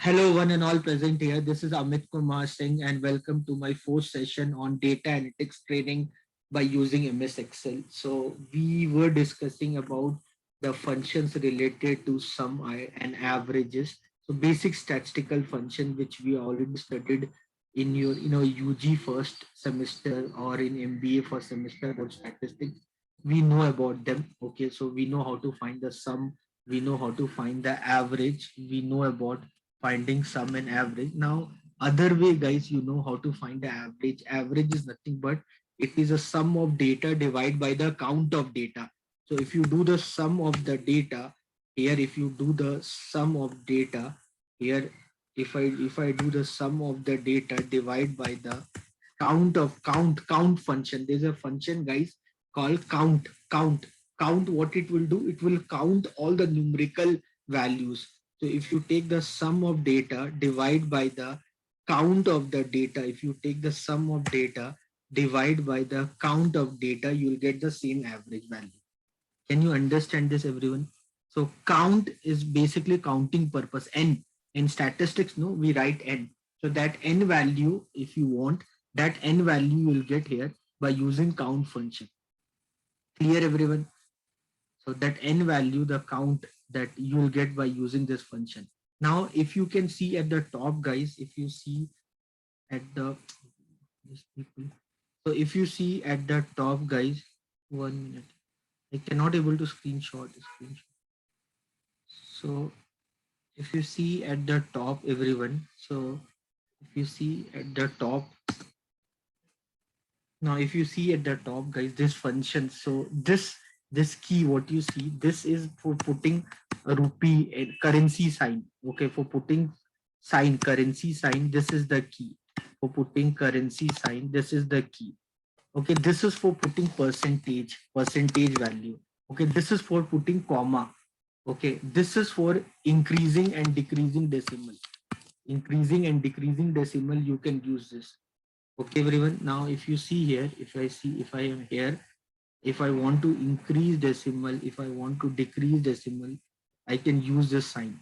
Hello, one and all present here. This is Amit Kumar Singh, and welcome to my fourth session on data analytics training by using MS Excel. So, we were discussing about the functions related to sum and averages. So, basic statistical function which we already studied in your UG first semester or in MBA first semester about statistics. We know about them. Okay, so we know how to find the sum, we know how to find the average, we know about finding sum and average. Now, other way, guys, you know how to find the average. Average is nothing but it is a sum of data divided by the count of data. So if you do the sum of the data here, if you do the sum of data here, if I do the sum of the data divide by the count function. There's a function, guys, called count. What it will do, it will count all the numerical values. So if you take the sum of data divide by the count of the data, if you take the sum of data divide by the count of data, you will get the same average value. Can you understand this, everyone? So count is basically counting purpose. N in statistics, no, we write n. So that n value, if you want, that n value you will get here by using count function. Clear, everyone? So that n value, the count that you will get by using this function. Now, if you can see at the top, guys, if you see at the so if you see at the top, guys, 1 minute. I cannot able to screenshot the screenshot. So if you see at the top, everyone, so if you see at the top, now if you see at the top, guys, this function, so this key, what you see, this is for putting a rupee currency sign. Okay, for putting sign, currency sign, this is the key. For putting currency sign, this is the key. Okay, this is for putting percentage value. Okay, this is for putting comma. Okay, this is for increasing and decreasing decimal. Increasing and decreasing decimal, you can use this. Okay, everyone. Now, if you see here, if I am here, if I want to increase decimal, if I want to decrease decimal, I can use this sign.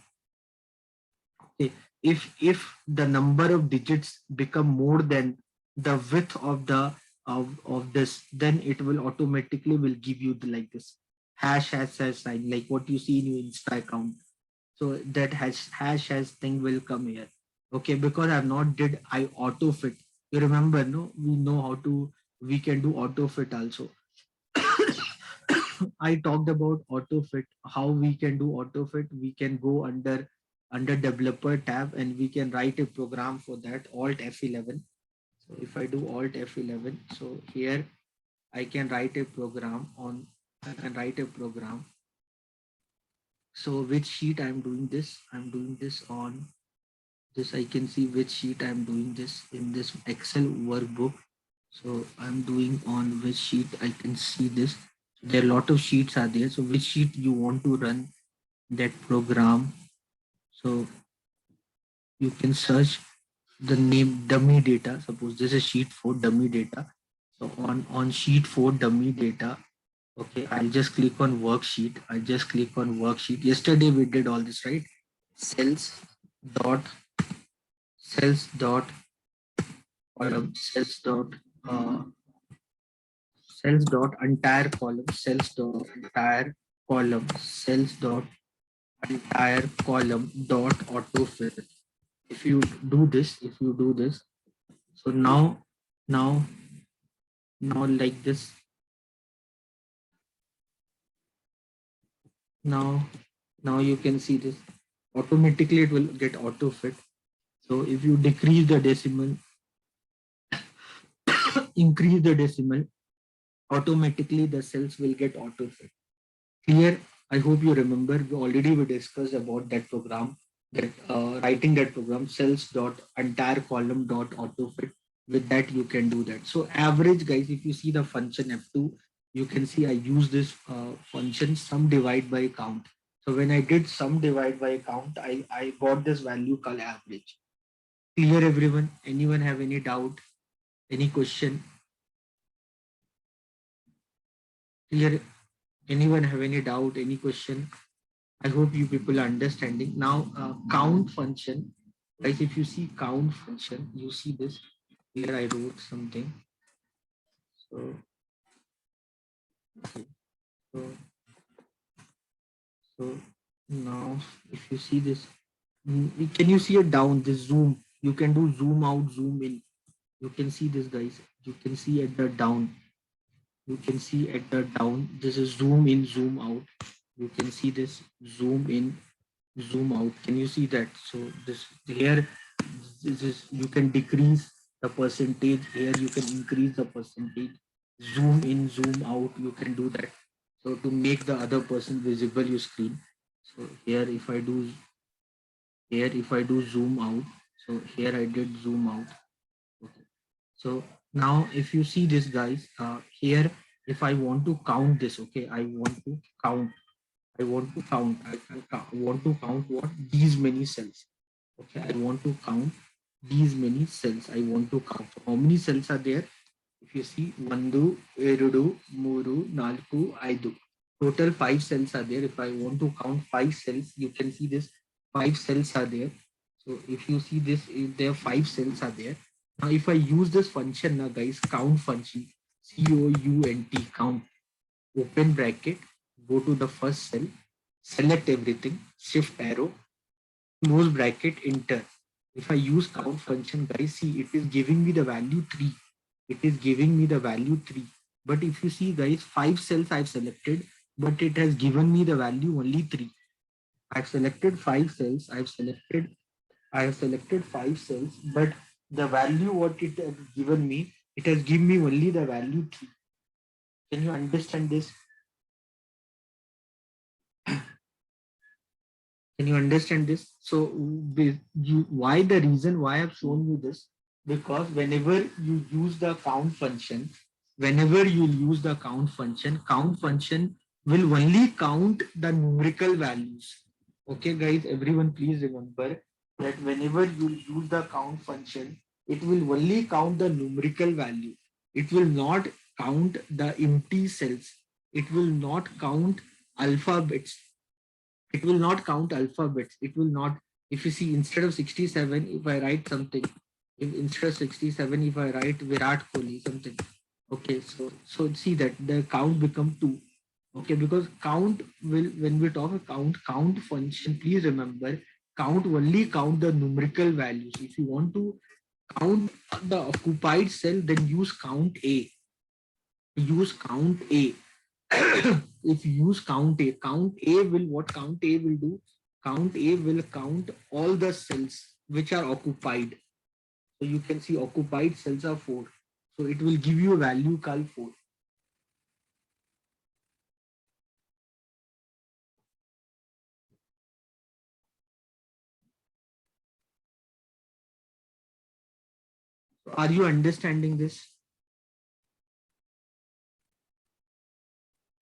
Okay, if the number of digits become more than the width of the of this, then it will automatically will give you the, like this hash sign, like what you see in your Insta account. So that hash thing will come here. Okay, because I've not did I auto fit. You remember, no? We know how to, we can do auto fit also. I talked about auto fit, how we can do auto fit. We can go under developer tab and we can write a program for that. Alt F11. So if I do Alt F11, so here I can write a program on, I can write a program. So which sheet I'm doing this? I'm doing this on this. I can see which sheet I'm doing this in this Excel workbook. So I'm doing on which sheet I can see this. There are a lot of sheets are there. So which sheet you want to run that program? So you can search the name dummy data. Suppose this is sheet 4 dummy data. So on sheet 4 dummy data, okay, I'll just click on worksheet. I just click on worksheet. Yesterday we did all this, right? Cells dot cells dot column uh, cells dot entire column cells dot entire column cells dot entire column dot autofill. If you do this, so now like this, now you can see this automatically, it will get auto fit. So if you decrease the decimal, increase the decimal, automatically the cells will get auto fit. Clear? I hope you remember, we discussed about that program, that writing that program cells dot entire column dot autofit. With that you can do that. So average, guys, if you see the function F2, you can see I use this function sum divide by count. So when I did sum divide by count, I got this value called average. Clear, everyone? Anyone have any doubt, any question? Clear? Anyone have any doubt, any question? I hope you people are understanding. Now, count function. Guys, if you see count function, you see this. Here I wrote something. So, okay. So, so now if you see this, can you see it down? This zoom. You can do zoom out, zoom in. You can see this, guys. You can see at the down. You can see at the down. This is zoom in, zoom out. You can see this zoom in, zoom out. Can you see that? So this here, this is, you can decrease the percentage. Here you can increase the percentage. Zoom in, zoom out. You can do that. So to make the other person visible your screen. So here if I do zoom out. So here I did zoom out. Okay. So now if you see this, guys, here if I want to count this, okay, I want to count. I want to count what? These many cells. Okay, I want to count these many cells. I want to count. So how many cells are there? If you see, ಒಂದು, ಎರಡು, ಮೂರು, ನಾಲ್ಕು, ಐದು. Total 5 cells are there. If I want to count 5 cells, you can see this 5 cells are there. So if you see this, if there 5 cells are there. Now if I use this function now, guys, count function, count, count, open bracket, go to the first cell, select everything, shift arrow, close bracket, enter. If I use count function, guys, see, it is giving me the value 3. It is giving me the value 3. But if you see, guys, 5 cells I've selected, but it has given me the value only 3. I've selected 5 cells. I have selected 5 cells, but the value what it has given me, it has given me only the value 3. Can you understand this? Can you understand this? So why the reason why I've shown you this? Because whenever you use the count function will only count the numerical values. Okay, guys, everyone, please remember that whenever you use the count function, it will only count the numerical value. It will not count the empty cells. It will not count alphabets. It will not count alphabets. It will not, if you see, instead of 67, if I write something, if instead of 67, if I write Virat Kohli, something. Okay, so see that the count become 2. Okay, because count will, when we talk about count function, please remember, count only count the numerical values. If you want to count the occupied cell, then use count A. Use count A. If you use count A will, what count A will do? Count A will count all the cells which are occupied. So you can see occupied cells are 4. So it will give you a value called 4. Are you understanding this?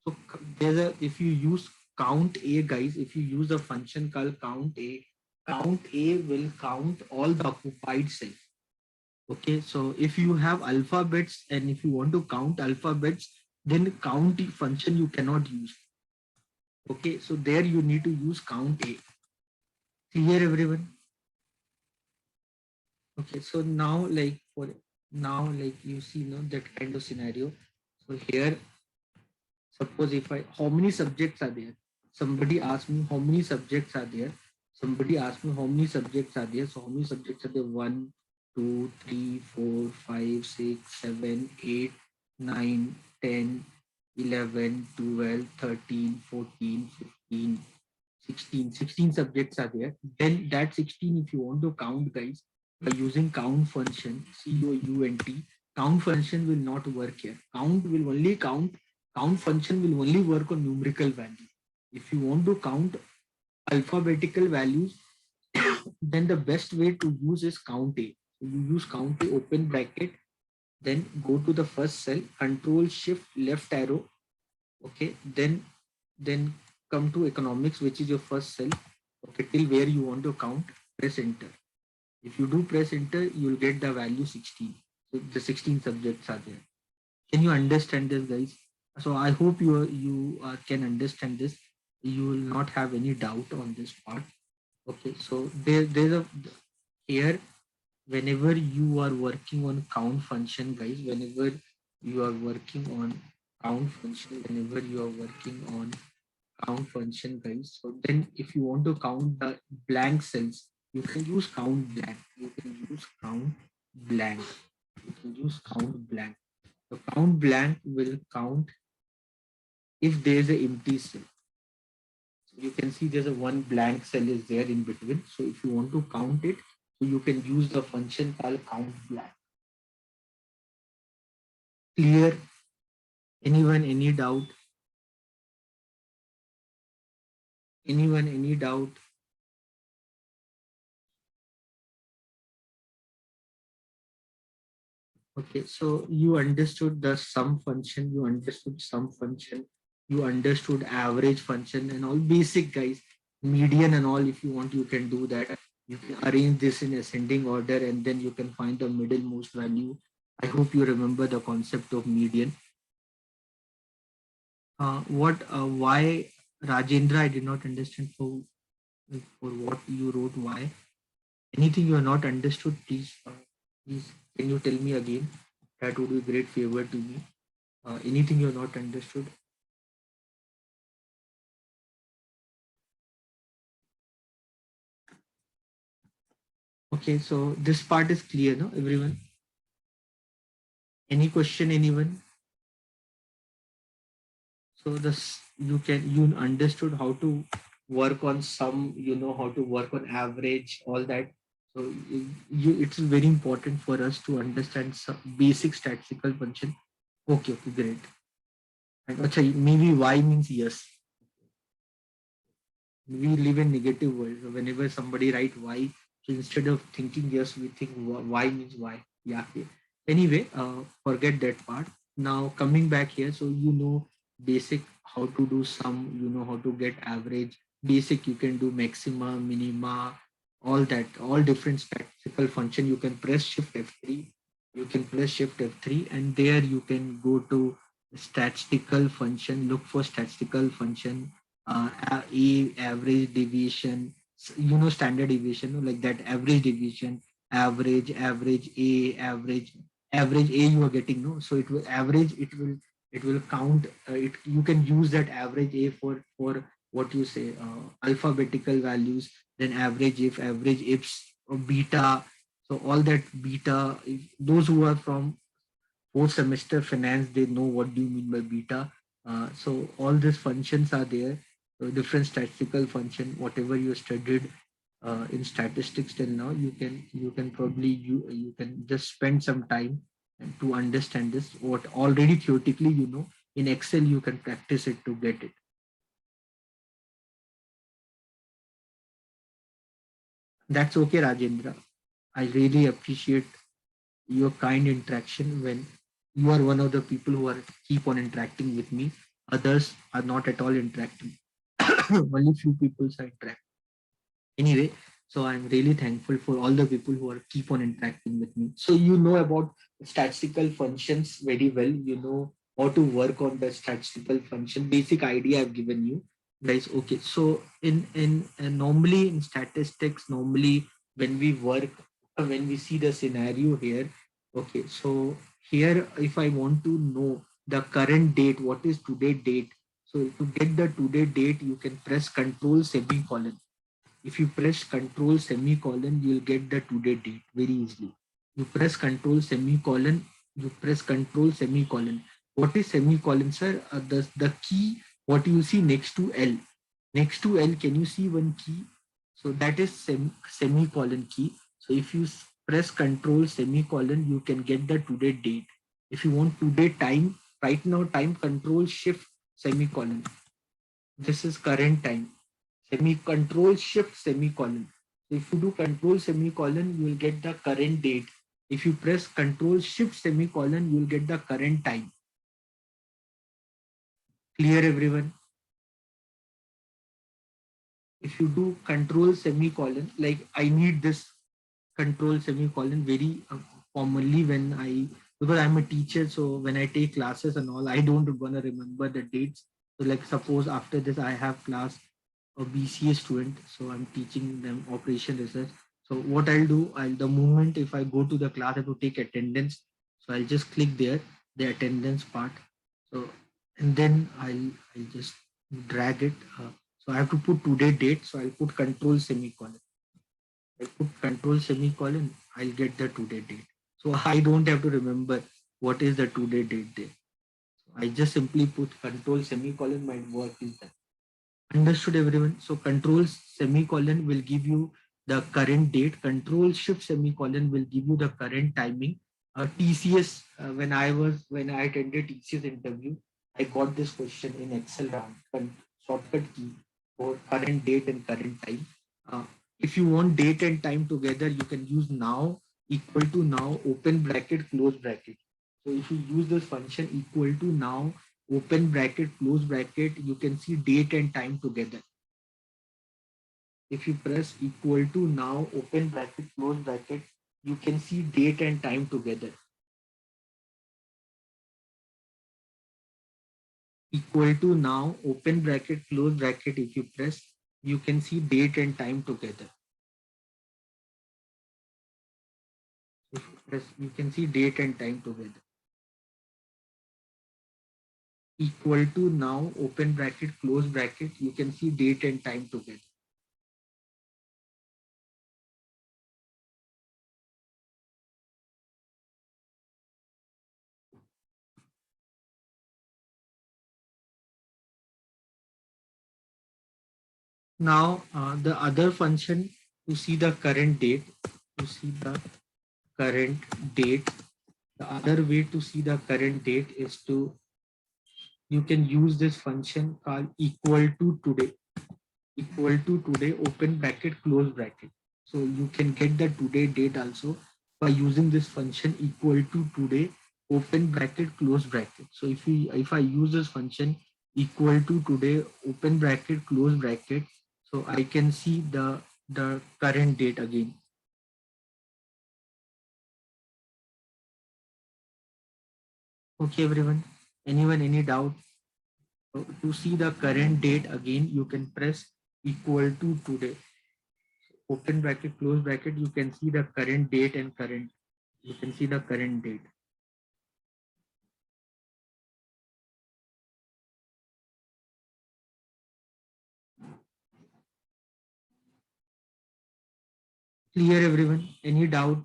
So there's a, if you use count A, guys, if you use a function called count A will count all the occupied cells. Okay, so if you have alphabets and if you want to count alphabets, then count function you cannot use. Okay, so there you need to use count A. Clear, everyone? Okay, so now like for now, like you see, that kind of scenario. So here, suppose if I, how many subjects are there? Somebody asked me how many subjects are there. Somebody asked me how many subjects are there. So how many subjects are there? 1, 2, 3, 4, 5, 6, 7, 8, 9, 10, 11, 12, 13, 14, 15, 16. 16 subjects are there. Then that 16, if you want to count, guys, by using count function, count function will not work here. Count function will only work on numerical value. If you want to count alphabetical values, then the best way to use is count A. So you use count A, open bracket, then go to the first cell, control shift left arrow. Okay, then come to economics, which is your first cell. Okay, till where you want to count, press enter. If you do press enter, you will get the value 16. So the 16 subjects are there. Can you understand this, guys? So I hope you can understand this. You will not have any doubt on this part. Okay, so there's a, here, whenever you are working on count function, guys, whenever you are working on count function, whenever you are working on count function, guys, so then if you want to count the blank cells, you can use count blank. You can use count blank. You can use count blank. The count blank will count if there is an empty cell. So you can see there's a one blank cell is there in between. So if you want to count it, so you can use the function called count blank. Clear? Anyone, any doubt? Anyone, any doubt? Okay, so you understood the sum function, you understood sum function, you understood average function and all basic, guys. Median and all, if you want, you can do that. You can arrange this in ascending order and then you can find the middlemost value. I hope you remember the concept of median. Why, Rajendra, I did not understand for what you wrote, why. Anything you are not understood, please, can you tell me again? That would be a great favor to me. Anything you're not understood? Okay, so this part is clear, no, everyone? Any question, anyone? So this you understood how to work on sum, you know how to work on average, all that. So it's very important for us to understand some basic statistical function. Okay, okay, great. And maybe y means yes. We live in negative world. So whenever somebody write y, so instead of thinking yes, we think y means y. Yeah. Okay. Anyway, forget that part. Now coming back here, so you know basic how to do sum, you know how to get average. Basic you can do maxima, minima, all that, all different statistical function. You can press shift F3. You can press shift F3, and there you can go to statistical function. Look for statistical function, a average deviation, you know, standard deviation, like that, average deviation, average a, average a you are getting, no, so it will average, it will count, it, you can use that average a for what you say, alphabetical values, then average if, average ifs, or beta. So all that beta, if those who are from fourth semester finance, they know what do you mean by beta. So all these functions are there. So different statistical function, whatever you studied in statistics till now, you can probably you can just spend some time and to understand this. What already theoretically you know, in Excel you can practice it to get it. That's okay, Rajendra. I really appreciate your kind interaction when you are one of the people who are keep on interacting with me. Others are not at all interacting. Only few people are interacting. Anyway, so I'm really thankful for all the people who are keep on interacting with me. So you know about statistical functions very well. You know how to work on the statistical function. Basic idea I've given you, guys. Okay, so in normally in statistics, normally when we work, when we see the scenario here. Okay, so here if I want to know the current date, what is today date? So to get the today date, you can press Control semicolon. If you press Control semicolon, you'll get the today date very easily. You press Control semicolon, you press Control semicolon. What is semicolon, sir? The key, what you see next to L. Next to L, can you see one key? So that is semicolon key. So if you press Control semicolon, you can get the today date. If you want today time, right now time, Control Shift semicolon. This is current time. Control Shift semicolon. So if you do Control semicolon, you will get the current date. If you press Control Shift semicolon, you will get the current time. Clear, everyone? If you do Control semicolon, like I need this Control semicolon very commonly when because I'm a teacher, so when I take classes and all, I don't gonna remember the dates. So like suppose after this I have class a BCA student, so I'm teaching them operation research. So what I'll do, the moment if I go to the class, I have to take attendance. So I'll just click there, the attendance part. So and then I'll just drag it. So I have to put today date. So I'll put control semicolon. I put control semicolon. I'll get the today date. So I don't have to remember what is the today date there. So I just simply put control semicolon. My work is done. Understood, everyone? So control semicolon will give you the current date. Control shift semicolon will give you the current timing. TCS, when I attended TCS interview, I got this question in Excel round, shortcut key for current date and current time. Uh, if you want date and time together, you can use now equal to now, open bracket, close bracket. So if you use this function equal to now, open bracket, close bracket, you can see date and time together. If you press equal to now, open bracket, close bracket, you can see date and time together. Equal to now, open bracket, close bracket, if you press, you can see date and time together. If you press, you can see date and time together. Equal to now, open bracket, close bracket, you can see date and time together. Now, the other function to see the current date, to see the current date, the other way to see the current date is to, you can use this function called equal to today. Equal to today, open bracket, close bracket. So you can get the today date also by using this function equal to today, open bracket, close bracket. So if I use this function equal to today, open bracket, close bracket, so I can see the current date again. Okay, everyone. Anyone, any doubt? So to see the current date again, you can press equal to today. Open bracket, close bracket, you can see the current date and current. You can see the current date. Clear, everyone? Any doubt?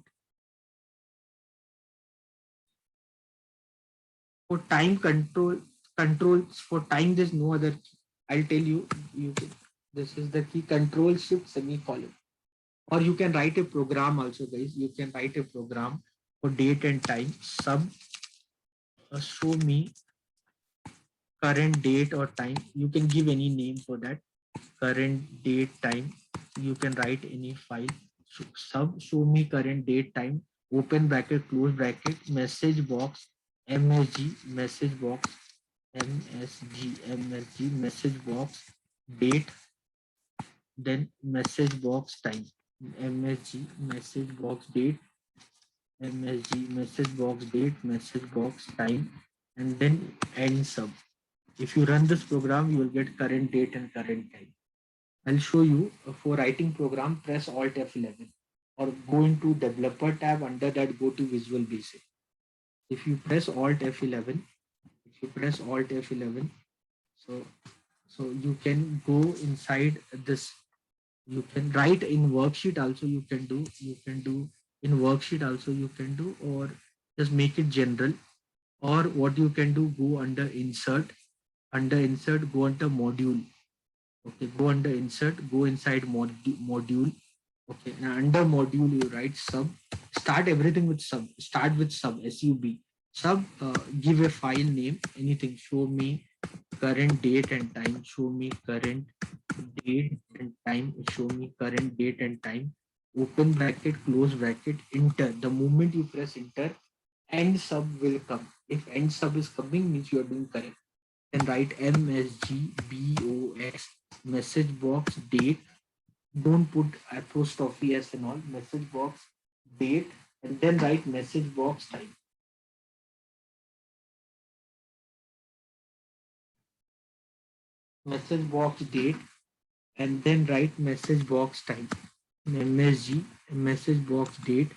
For time controls for time, there's no other key. I'll tell you, you can, this is the key, control shift semicolon. Or you can write a program also, guys. You can write a program for date and time. Sub show me current date or time. You can give any name for that. Current date time. You can write any file. So, sub show me current date time. Open bracket, close bracket, message box, MSG, message box, MSG, message box, date, then message box time. MSG, message box date, MSG, message box date, message box time, and then end sub. If you run this program, you will get current date and current time. I'll show you. For writing program, press Alt F11 or go into developer tab. Under that, go to Visual Basic. If you press Alt F11, if you press Alt F11, so you can go inside this. You can write in worksheet also. You can do. You can do in worksheet also. You can do, or just make it general. Or what you can do, go under insert. Under insert, go under module. Okay, go under insert, go inside module. Okay, now under module you write sub. Start everything with sub. Start with sub, sub. Sub, give a file name, anything. Show me current date and time. Show me current date and time. Show me current date and time. Open bracket, close bracket, enter. The moment you press enter, end sub will come. If end sub is coming, means you are doing correct. Then write MSGBOX, message box date. Don't put apostrophe s and all. Message box date, and then write message box time. Message box date, and then write message box time. MSG, message box date,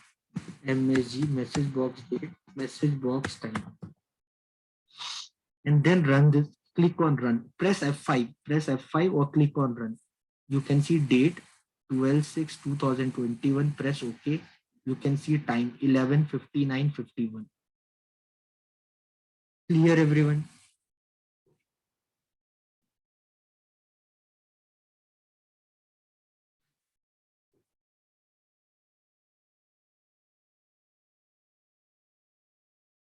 MSG, message box date, message box time, and then run this. Click on run. Press F5. Press F5 or click on run. You can see date 12/6/2021. Press OK. You can see time 11:59:51. Clear, everyone?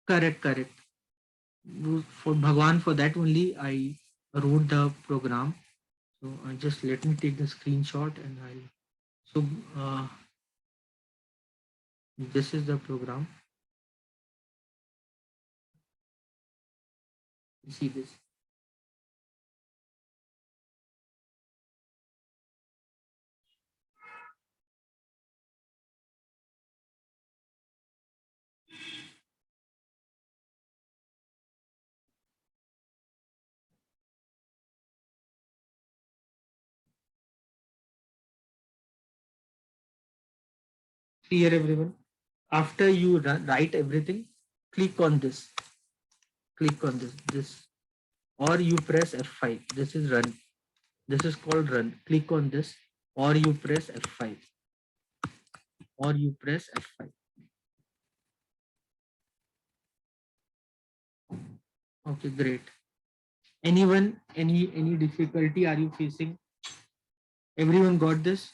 Correct, correct. For Bhagwan, for that only I wrote the program. So just let me take the screenshot and I'll. So this is the program. You see this. Clear, everyone? After you write everything, click on this. Click on this, or you press F5. This is run. This is called run. Click on this, or you press F5, or you press F5. Okay, great. Anyone, any difficulty are you facing? Everyone got this?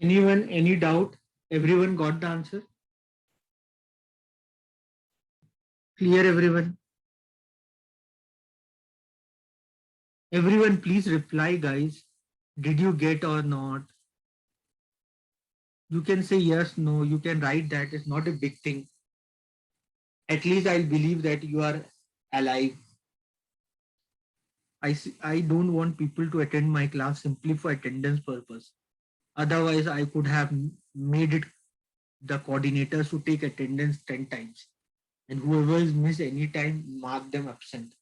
Anyone, any doubt? Everyone got the answer? Clear, everyone? Everyone, please reply, guys. Did you get or not? You can say yes, no. You can write that. It's not a big thing. At least I'll believe that you are alive. I don't want people to attend my class simply for attendance purpose. Otherwise, I could have made it the coordinators to take attendance 10 times. And whoever is missed any time, mark them absent.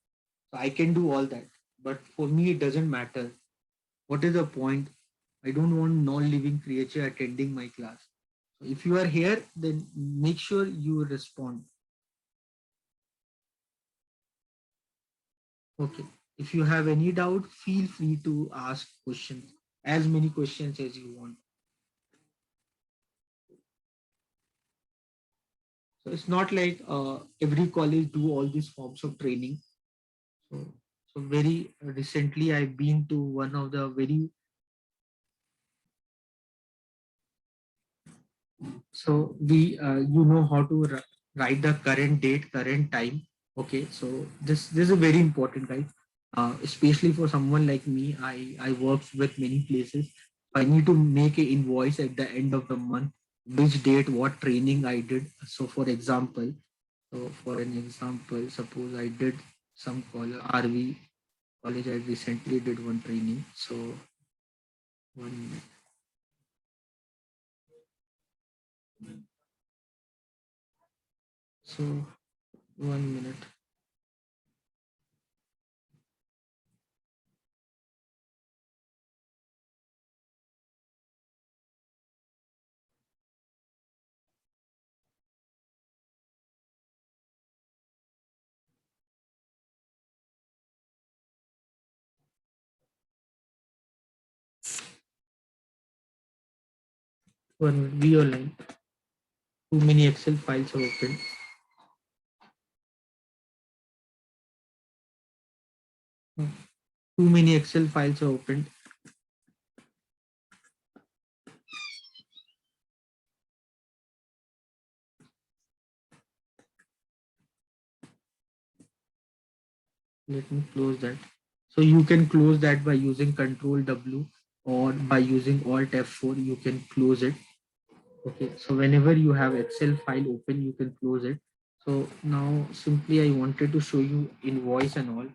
So I can do all that. But for me, it doesn't matter. What is the point? I don't want non-living creature attending my class. So if you are here, then make sure you respond. Okay. If you have any doubt, feel free to ask questions, as many questions as you want. So it's not like every college do all these forms of training. So So very recently, I've been to one of the very, so we you know how to write the current date, current time. Okay, so this is a very important, guys. Especially for someone like me, I work with many places. I need to make an invoice at the end of the month, which date, what training I did. So for an example, suppose I did some RV college. I recently did one training. So one so 1 minute. 1 minute. Be online. Too many Excel files are open. Too many Excel files are opened. Let me close that. So you can close that by using Control W or by using Alt F4. You can close it. Okay. So whenever you have Excel file open, you can close it. So now simply I wanted to show you invoice and all.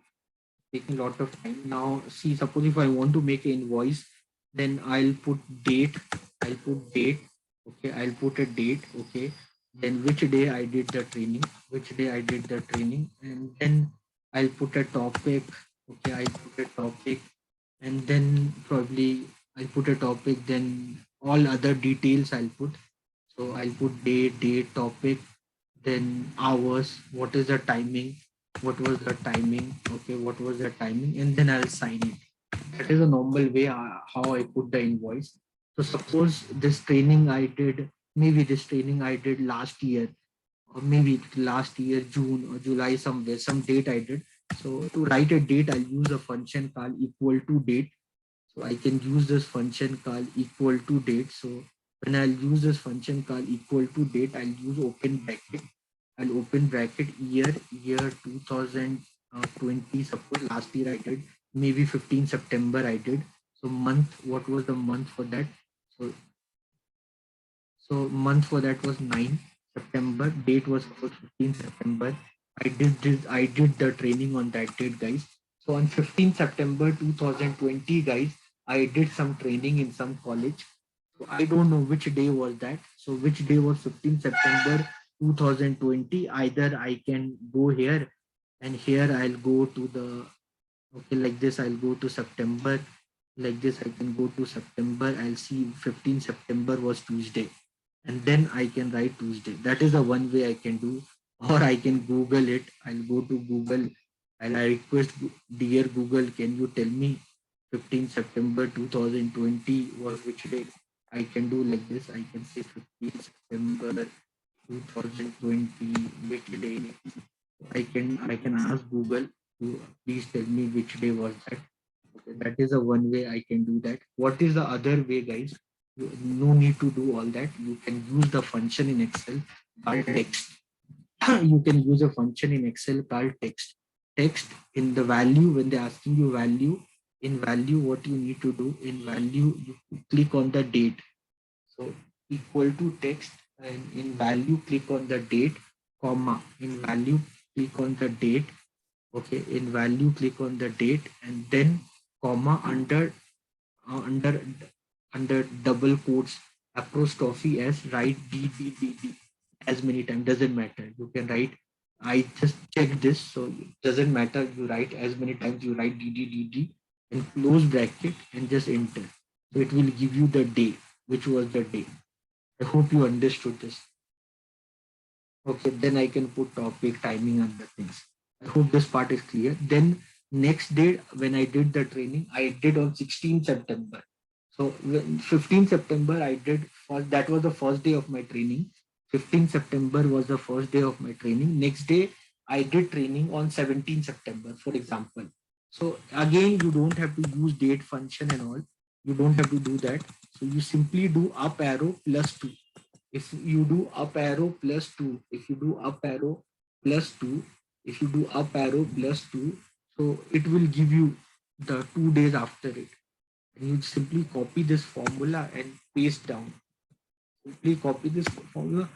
Taking a lot of time. Now see, suppose if I want to make an invoice, then I'll put date. I'll put date. Okay. I'll put a date. Okay. Then which day I did the training, which day I did the training, and then I'll put a topic. Okay. I put a topic, and then probably I'll put a topic, then all other details I'll put. So I'll put date, topic, then hours, what is the timing, what was the timing, okay, what was the timing, and then I'll sign it. That is a normal way how I put the invoice. So suppose this training I did, maybe this training I did last year, or maybe last year, June or July, somewhere, some date I did. So to write a date, I'll use a function called equal to date. So I can use this function called equal to date. So when I'll use this function called equal to date, I'll use open bracket. I'll open bracket year 2020. Suppose last year I did, maybe 15 September I did. So month, what was the month for that? So month for that was 9 September. Date was for 15 September. I did the training on that date, guys. So on 15 September 2020, guys, I did some training in some college. So I don't know which day was that. So which day was 15 September 2020? Either I can go here, and here I'll go to the, okay, like this I'll go to September. Like this I can go to September. I'll see 15 September was Tuesday, and then I can write Tuesday. That is the one way I can do, or I can Google it. I'll go to Google and I request, dear Google, can you tell me 15 September 2020 was which day? I can do like this. I can say 15 September 2020 which day. I can ask Google to please tell me which day was that. Okay, that is a one way I can do that. What is the other way, guys? No need to do all that. You can use the function in Excel called text. You can use a function in Excel called text. Text in the value, when they're asking you value, in value, what you need to do in value, you click on the date. So equal to text, and in value, click on the date, comma. In value, click on the date. Okay, in value, click on the date, and then comma under under double quotes apostrophe s, write d as many times, doesn't matter, you can write. I just checked this, so it doesn't matter, you write as many times, you write d and close bracket and just enter. So it will give you the day, which was the day. I hope you understood this. Okay, then I can put topic, timing, and the things. I hope this part is clear. Then next day, when I did the training, I did on 16 September. So 15 September, I did first. That was the first day of my training. 15 September was the first day of my training. Next day, I did training on 17 September, for example. So again, you don't have to use date function and all. You don't have to do that. So you simply do up arrow plus 2. If you do up arrow plus 2, if you do up arrow plus 2, if you do up arrow plus 2, so it will give you the 2 days after it. And you simply copy this formula and paste down. Simply copy this formula,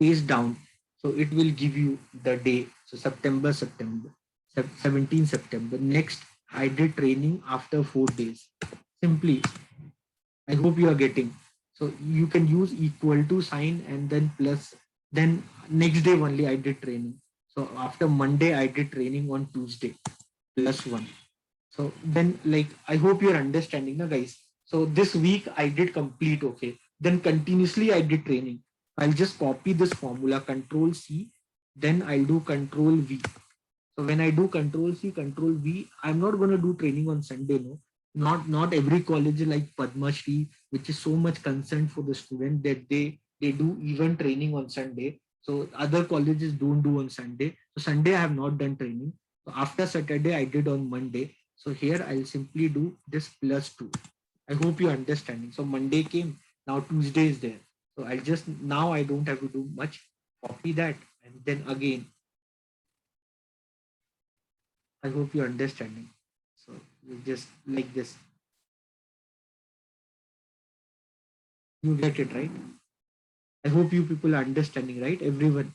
paste down. So it will give you the day. So September, 17 September. Next, I did training after 4 days. Simply, I hope you are getting. So you can use equal to sign and then plus. Then next day only I did training. So after Monday, I did training on Tuesday plus 1. So then, like, I hope you're understanding, na guys. So this week I did complete, okay. Then continuously I did training. I'll just copy this formula, Control C, then I'll do Control V. So when I do Control C, Control V, I'm not going to do training on Sunday, no. Not every college like Padma Shri, which is so much concerned for the student that they do even training on Sunday. So other colleges don't do on Sunday. So Sunday I have not done training. So after Saturday I did on Monday. So here I'll simply do this plus 2. I hope you're understanding. So Monday came, now Tuesday is there. So I'll just, now I don't have to do much. Copy that and then again I hope you're understanding. So you just like this. You get it, right? I hope you people are understanding, right? Everyone,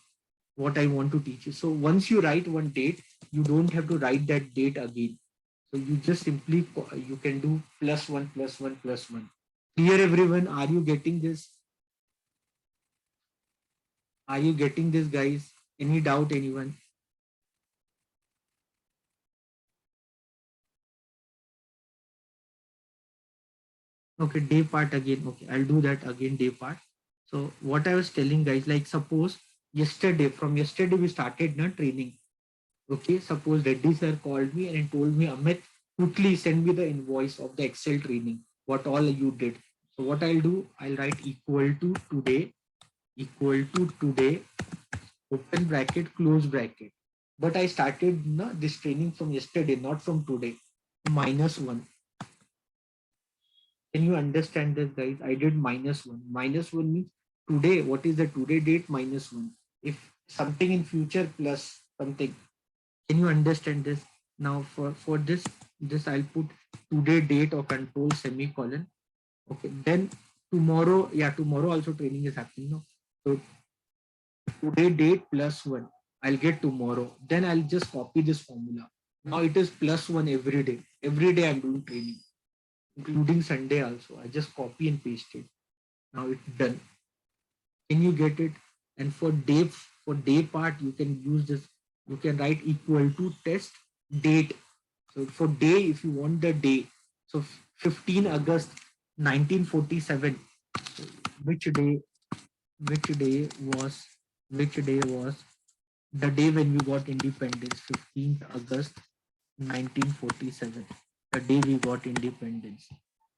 what I want to teach you. So once you write one date, you don't have to write that date again. So you just simply, you can do plus one, plus one, plus one. Clear, everyone? Are you getting this? Are you getting this, guys? Any doubt, anyone? Okay, day part again. Okay, I'll do that again, day part. So what I was telling guys, like suppose yesterday, from yesterday we started na training. Okay, suppose Reddy sir called me and told me, Amit, quickly send me the invoice of the Excel training, what all you did. So what I'll do, I'll write equal to today, open bracket, close bracket. But I started this training from yesterday, not from today. -1. Can you understand this, guys? I did -1. -1 means today. What is the today date? -1. If something in future plus something. Can you understand this? Now for this I'll put today date or control semicolon. Okay. Then tomorrow, yeah, tomorrow also training is happening. No? So today date plus 1. I'll get tomorrow. Then I'll just copy this formula. Now it is plus 1 every day. Every day I'm doing training, including Sunday also. I just copy and paste it. Now it's done. Can you get it? And for day part, you can use this. You can write equal to test date. So for day, if you want the day, so 15 August 1947. So which day? Which day was? Which day was the day when we got independence? 15th August 1947. The day we got independence.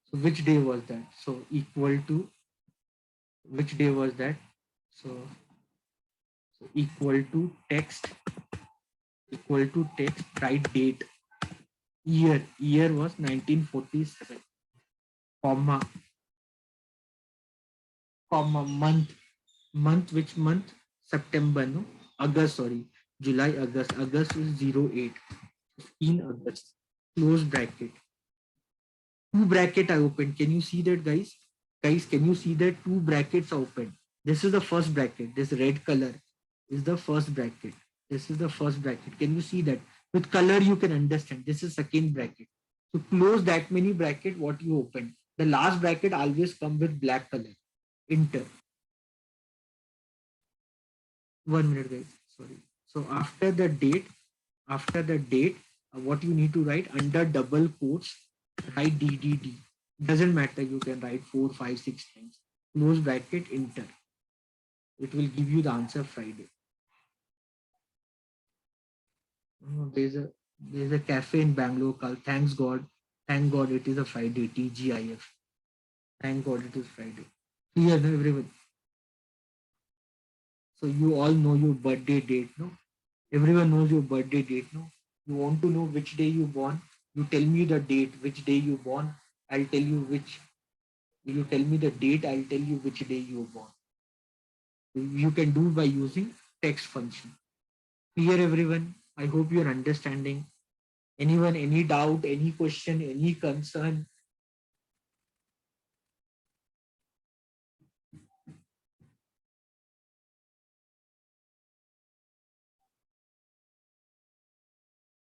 So which day was that? So equal to, which day was that? So equal to text, write date, year was 1947, comma, month, which month? September, no? August, sorry, July, August is 08, 15 August, close bracket, two bracket I opened. Can you see that, guys? Guys, can you see that two brackets are open? This is the first bracket. This red color is the first bracket. This is the first bracket. Can you see that? With color, you can understand. This is second bracket. So close that many bracket what you open. The last bracket always come with black color. Enter. 1 minute, guys. Sorry. So after the date, what you need to write under double quotes, write DDD. Doesn't matter. You can write 4, 5, 6 times. Close bracket. Enter. It will give you the answer Friday. Oh, there's a cafe in Bangalore called Thanks God. Thank God it is a Friday. TGIF. Thank God it is Friday. Clear, everyone. So you all know your birthday date, no? Everyone knows your birthday date, no? You want to know which day you born? You tell me the date, which day you born. I'll tell you which. You tell me the date. I'll tell you which day you were born. You can do by using text function. Clear, everyone? I hope you're understanding. Anyone, any doubt, any question, any concern?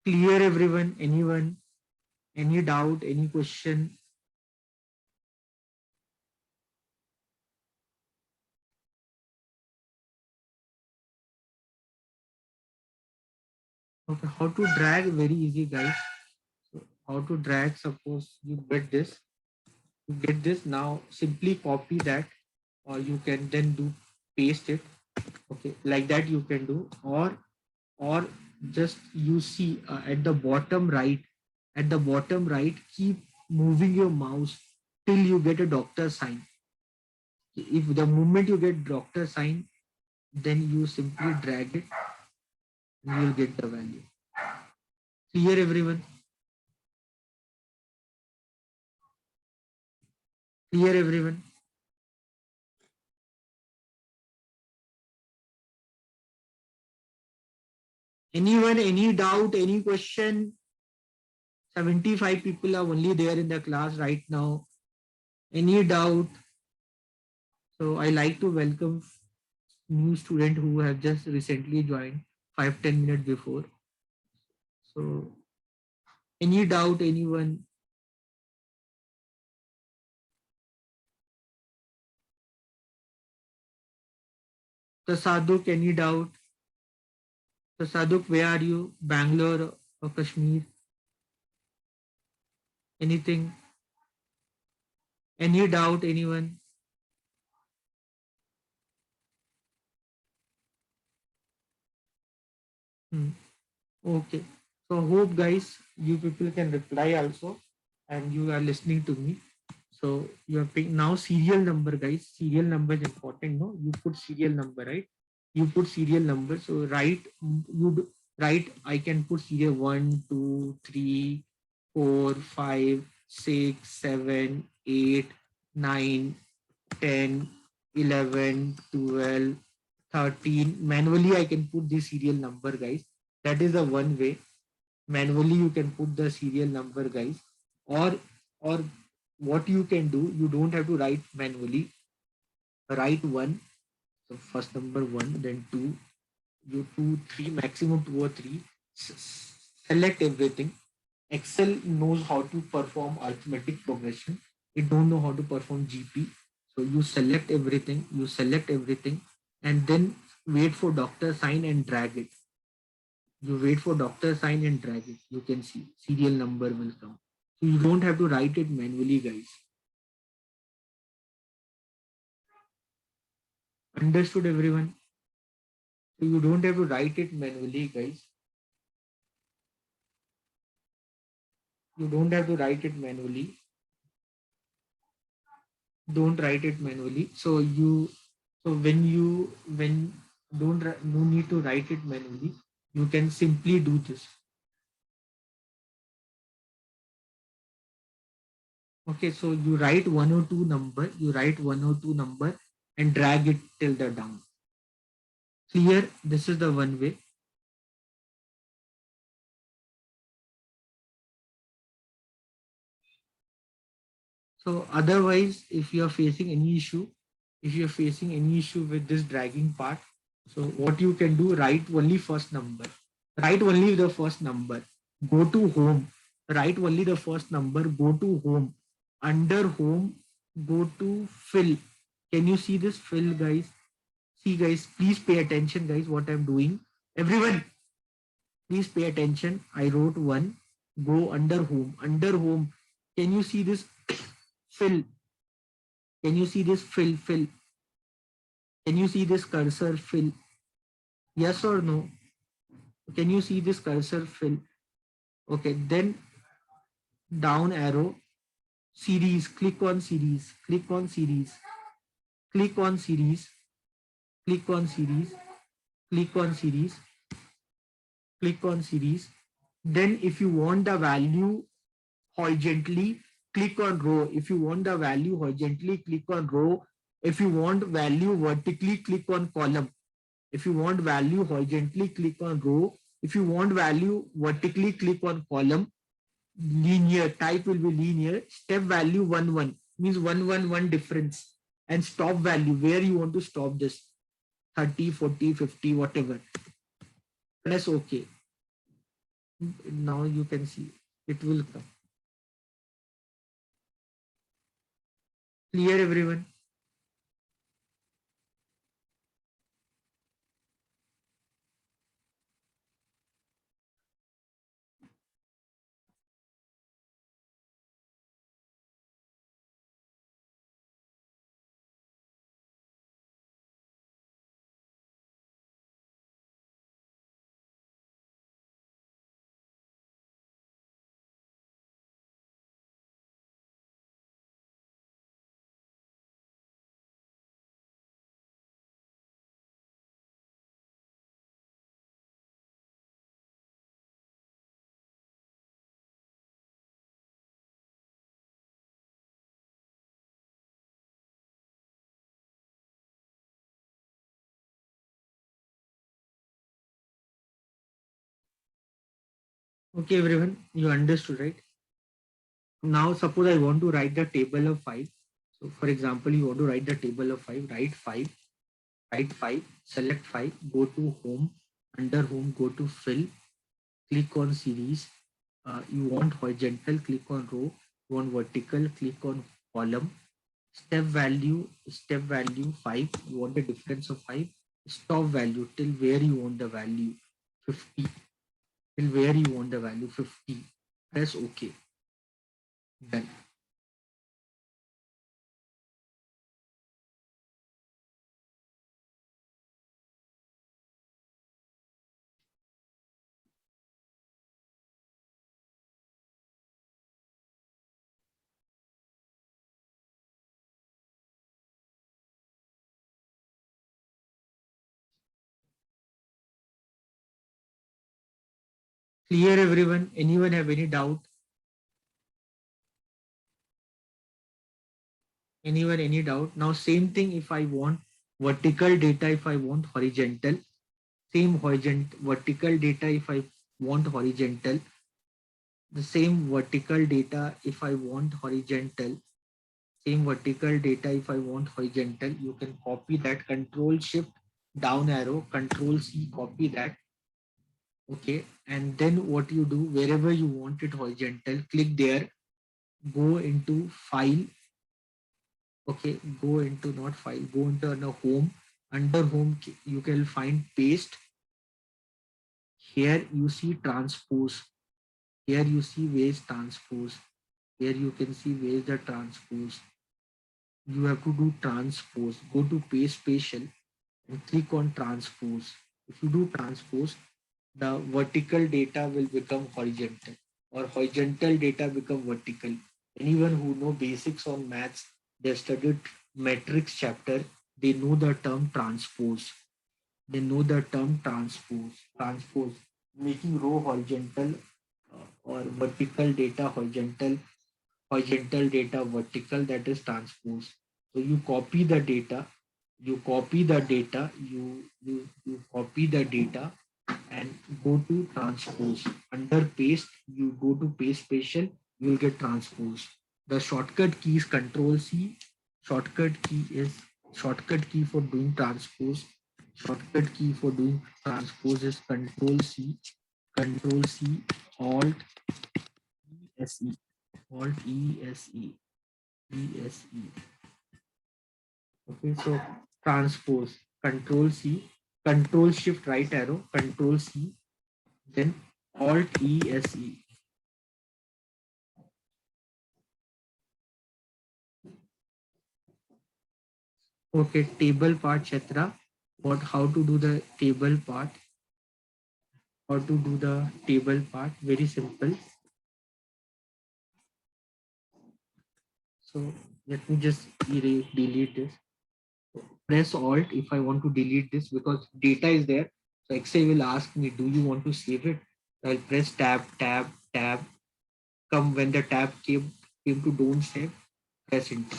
Clear, everyone? Anyone? Any doubt, any question? Okay, how to drag? Very easy, guys. So how to drag? Suppose you get this. You get this now. Simply copy that, or you can then do paste it. Okay, like that you can do, or just you see at the bottom right. At the bottom right, keep moving your mouse till you get a doctor sign. If the moment you get doctor sign, then you simply drag it and you'll get the value. Clear, everyone? Clear, everyone? Anyone, any doubt, any question? 75 people are only there in the class right now. Any doubt? So I like to welcome new student who have just recently joined 5-10 minutes before. So any doubt, anyone? Tasaduk, any doubt? Tasaduk, where are you? Bangalore or Kashmir? Anything? Any doubt, anyone? Hmm. Okay. So hope guys, you people can reply also and you are listening to me. So you are picking now serial number, guys. Serial number is important, no? You put serial number, right? You put serial number. So write you do, write. I can put serial 1, 2, 3, 4, 5, 6, 7, 8, 9, 10, 11, 12, 13. Manually I can put the serial number, guys. That is the one way. Manually you can put the serial number, guys. Or what you can do, you don't have to write manually. Write one. So first number one, then two, you two, three, maximum two or three. Select everything. Excel knows how to perform arithmetic progression. It don't know how to perform GP. So you select everything. You select everything, and then wait for doctor sign and drag it. You wait for doctor sign and drag it. You can see serial number will come. So you don't have to write it manually, guys. Understood, everyone? So you don't have to write it manually, guys. You don't have to write it manually. Don't write it manually. So when don't no need to write it manually. You can simply do this. Okay, so you write one or two number. You write one or two number and drag it till the down. Clear? This is the one way. So otherwise, if you are facing any issue, if you are facing any issue with this dragging part, so what you can do, write only first number. Write only the first number. Go to home. Write only the first number. Go to home. Under home, go to fill. Can you see this fill, guys? See, guys, please pay attention, guys, what I'm doing. Everyone, please pay attention. I wrote one. Go under home. Under home. Can you see this fill? Can you see this fill? Fill. Can you see this cursor fill? Yes or no? Can you see this cursor fill? Okay, then down arrow, series, click on series, click on series, click on series, click on series, click on series, click on series. Then if you want the value horizontally, click on row. If you want the value horizontally, click on row. If you want value vertically, click on column. If you want value horizontally, click on row. If you want value vertically, click on column. Linear type will be linear. Step value 1 1 means 1 1 1 difference. And stop value where you want to stop this 30, 40, 50, whatever. Press OK. Now you can see it will come. Clear, everyone? Okay, everyone, you understood, right? Now, suppose I want to write the table of 5. So, for example, you want to write the table of 5, write 5, select 5, go to home, under home, go to fill, click on series. You want horizontal, click on row. You want vertical, click on column. Step value 5. You want the difference of 5. Stop value till where you want the value 50. Till where you want the value 50. Press OK. Done. Clear, everyone? Anyone have any doubt? Anyone any doubt? Now same thing if I want vertical data, if I want horizontal, same horizontal vertical data if I want horizontal, the same vertical data if I want horizontal, same vertical data if I want horizontal, you can copy that, control shift down arrow, control C, copy that. Okay, and then what you do, wherever you want it horizontal, click there, go into file. Okay, go into not file, go into the home. Under home, you can find paste. Here you see transpose. Here you see where's transpose. Here you can see where's the transpose. You have to do transpose. Go to paste spatial and click on transpose. If you do transpose, the vertical data will become horizontal or horizontal data become vertical. Anyone who know basics on maths, they studied matrix chapter, they know the term transpose. They know the term transpose, making row horizontal or vertical data horizontal, horizontal data vertical, that is transpose. So you copy the data, you copy the data, you copy the data and go to transpose. Under paste, you go to paste spatial, you will get transpose. The shortcut key is control C. Shortcut key for doing transpose. Shortcut key for doing transpose is control C, control C, alt ESE, alt ESE, ESE. Okay, so transpose, control C, control shift right arrow, control C, then alt ESE. Okay, table part, Chatra. What? How to do the table part? How to do the table part? Very simple. So let me just delete this. Press Alt if I want to delete this because data is there. So Excel will ask me, do you want to save it? I'll press tab, tab, tab. Come when the tab came to don't save, press enter.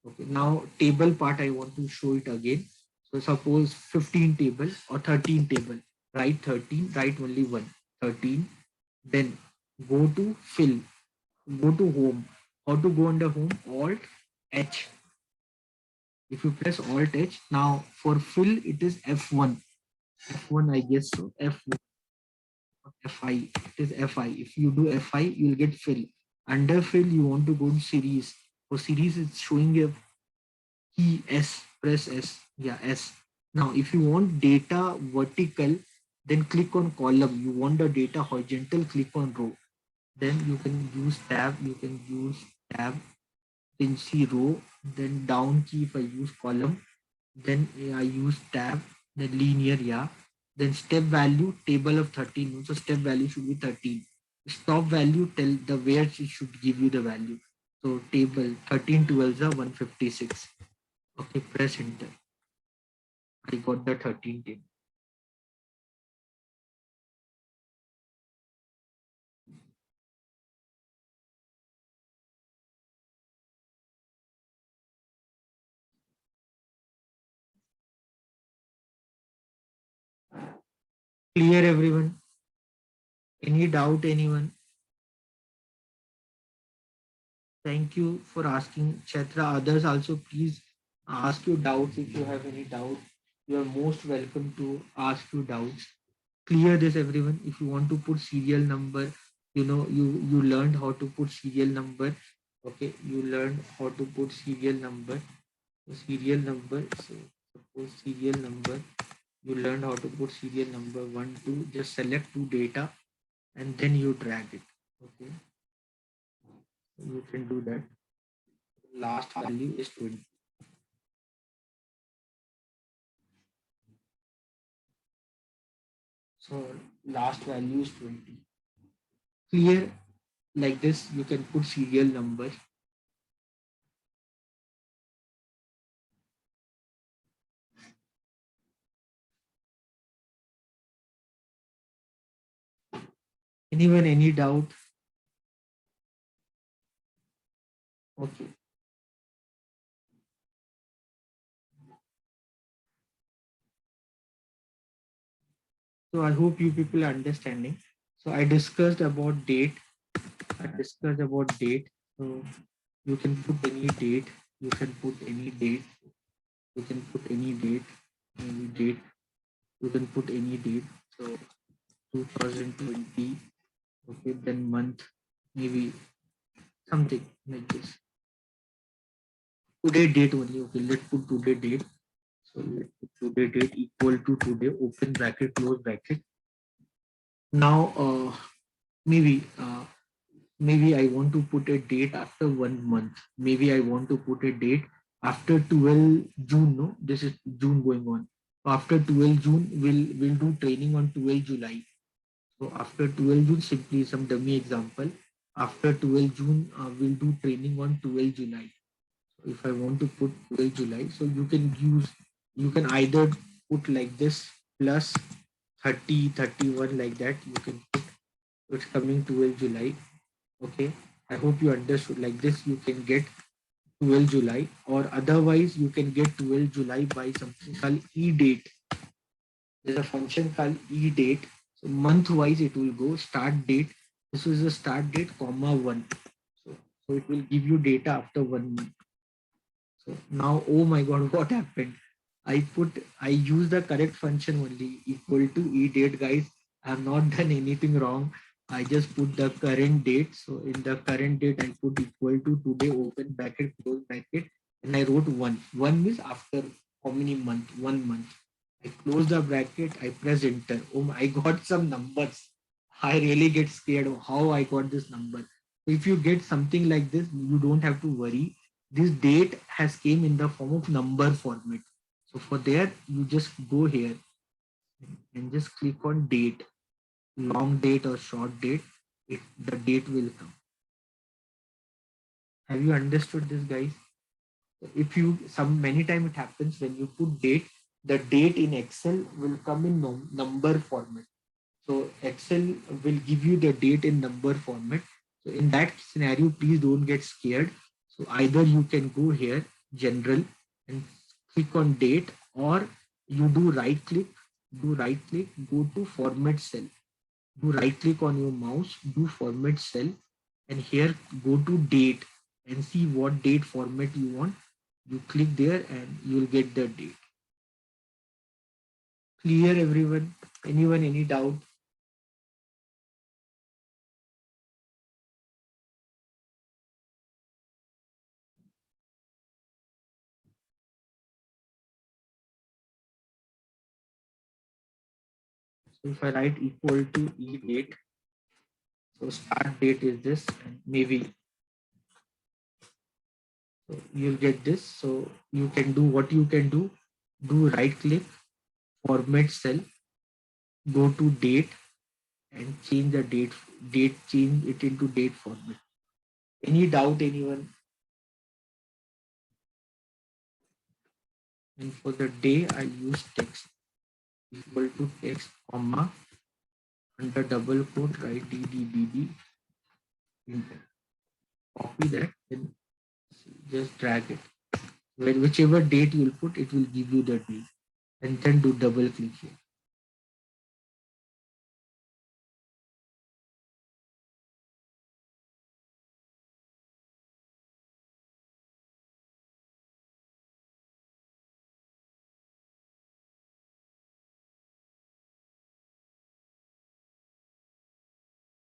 Okay, now table part I want to show it again. So suppose 15 table or 13 table, write 13, write only one, 13. Then go to fill, go to home. How to go under home? Alt H. If you press Alt H, now for fill it is F1. F1 I guess so. F1, Fi. It is Fi. If you do Fi, you'll get fill. Under fill, you want to go to series. For series, it's showing a key S. Press S. Yeah, S. Now, if you want data vertical, then click on column. You want the data horizontal, click on row. Then you can use tab. You can use tab. Then see row. Then down key if I use column. Then I use tab. Then linear. Yeah. Then step value table of 13. So step value should be 13. Stop value tell the where it should give you the value. So table 13 12 are 156. Okay, press enter. I got the 13 table. Clear everyone? Any doubt anyone? Thank you for asking, Chatra. Others also please ask your doubts if you have any doubt. You are most welcome to ask your doubts. Clear this everyone. If you want to put serial number, you learned how to put serial number. Okay, you learned how to put serial number. So serial number. So suppose serial number. You learned how to put serial number 1 2. Just select two data and then you drag it. Okay, you can do that. Last value is 20. So last value is 20. Clear? Like this, you can put serial number. Anyone, any doubt? Okay. So I hope you people are understanding. So I discussed about date. I discussed about date. So you can put any date. You can put any date. You can put any date. Any date. You can put any date. So 2020. Okay, then month. Maybe something like this. Today date only. Okay, let's put today date. So let's put today date equal to today. Open bracket, close bracket. Now, maybe I want to put a date after 1 month. Maybe I want to put a date after 12 June. No, this is June going on. After 12 June, we'll do training on 12 July. So after 12 June, simply some dummy example. After 12 June, we'll do training on 12 July. So if I want to put 12 July, so you can either put like this plus 30, 31 like that. You can put it's coming 12 July. Okay, I hope you understood. Like this, you can get 12 July, or otherwise, you can get 12 July by something called e date. There's a function called e date. So, month wise, it will go start date. This is the start date, comma 1. So, so it will give you data after 1 month. So, now, oh my god, what happened? I use the correct function only equal to e date, guys. I have not done anything wrong. I just put the current date. So in the current date, I put equal to today, open bracket, close bracket, and I wrote 1. 1 means after how many month? 1 month. I close the bracket, I press enter. Oh, I got some numbers. I really get scared of how I got this number. If you get something like this, you don't have to worry. This date has came in the form of number format. So for that, you just go here and just click on date, long date or short date. The date will come. Have you understood this, guys? If you some many time it happens when you put date, the date in Excel will come in number format. So Excel will give you the date in number format. So in that scenario, please don't get scared. So either you can go here, general, and click on date, or you do right click, go to format cell, do right click on your mouse, do format cell, and here go to date and see what date format you want. You click there and you will get the date. Clear everyone? Anyone, any doubt? So if I write equal to e date, so start date is this, and maybe so you'll get this. So you can do what you can do right click, format cell, go to date and change the date, change it into date format. Any doubt, anyone? And for the day, I use text equal to text, comma, under double quote, write DDBB, enter. Copy that, then just drag it. Whichever date you'll put, it will give you the date. And then do double click here.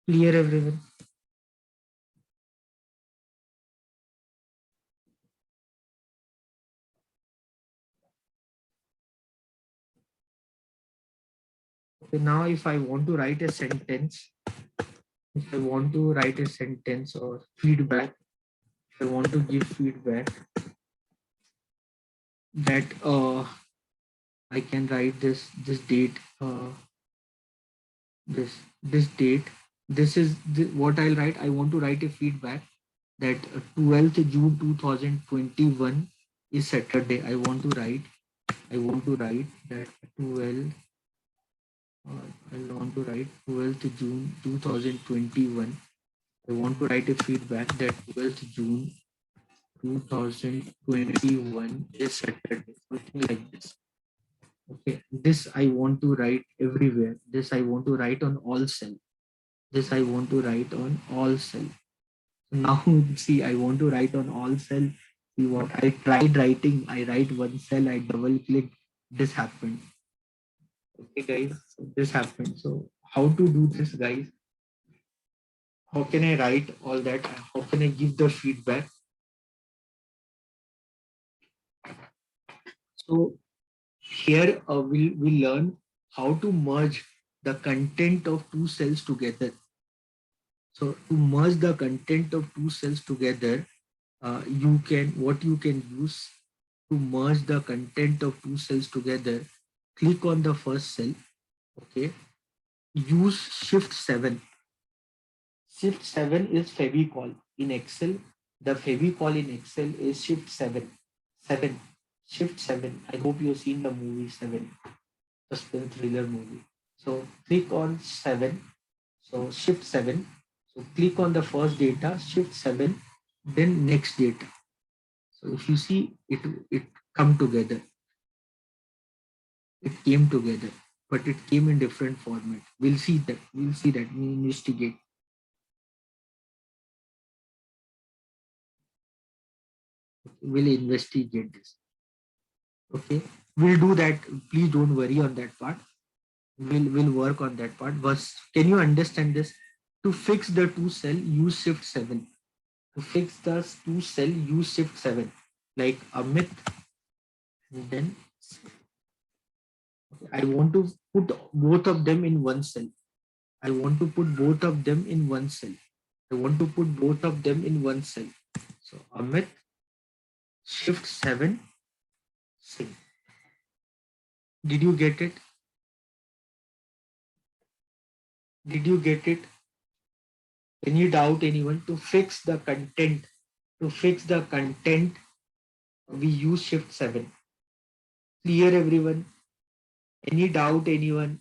Clear everyone? Okay, now if I want to write a sentence, if I want to write a sentence or feedback, if I want to give feedback that I can write this date, this date. This is what I'll write. I want to write a feedback that 12th June 2021 is Saturday. I want to write that 12. I want to write 12th June 2021. I want to write a feedback that 12th June 2021 is Saturday, something like this. Okay, this I want to write everywhere. This I want to write on all cell. This I want to write on all cell. So now see, I want to write on all cell. See what I tried writing. I write one cell. I double click. This happened. Okay, guys. So this happened. So how to do this, guys? How can I write all that? How can I give the feedback? So here we'll learn how to merge the content of two cells together. So to merge the content of two cells together, what you can use to merge the content of two cells together. Click on the first cell. Okay. Use Shift 7. Shift 7 is Fevicol in Excel. The Fevicol in Excel is Shift 7. 7. Shift 7. I hope you've seen the movie 7, suspense thriller movie. So click on 7. So Shift 7. So click on the first data, Shift 7, then next data. So if you see it come together. It came together, but it came in different format. We'll see that. We'll see that. We investigate. We'll investigate this. Okay. We'll do that. Please don't worry on that part. We'll work on that part. But can you understand this? To fix the two cell, use Shift 7. To fix the two cell, use Shift 7. Like Amit, and then I want to put both of them in one cell. I want to put both of them in one cell. I want to put both of them in one cell. So Amit, Shift 7, sync. Did you get it? Did you get it? Any doubt, anyone? To fix the content, we use Shift 7. Clear, everyone? Any doubt, anyone?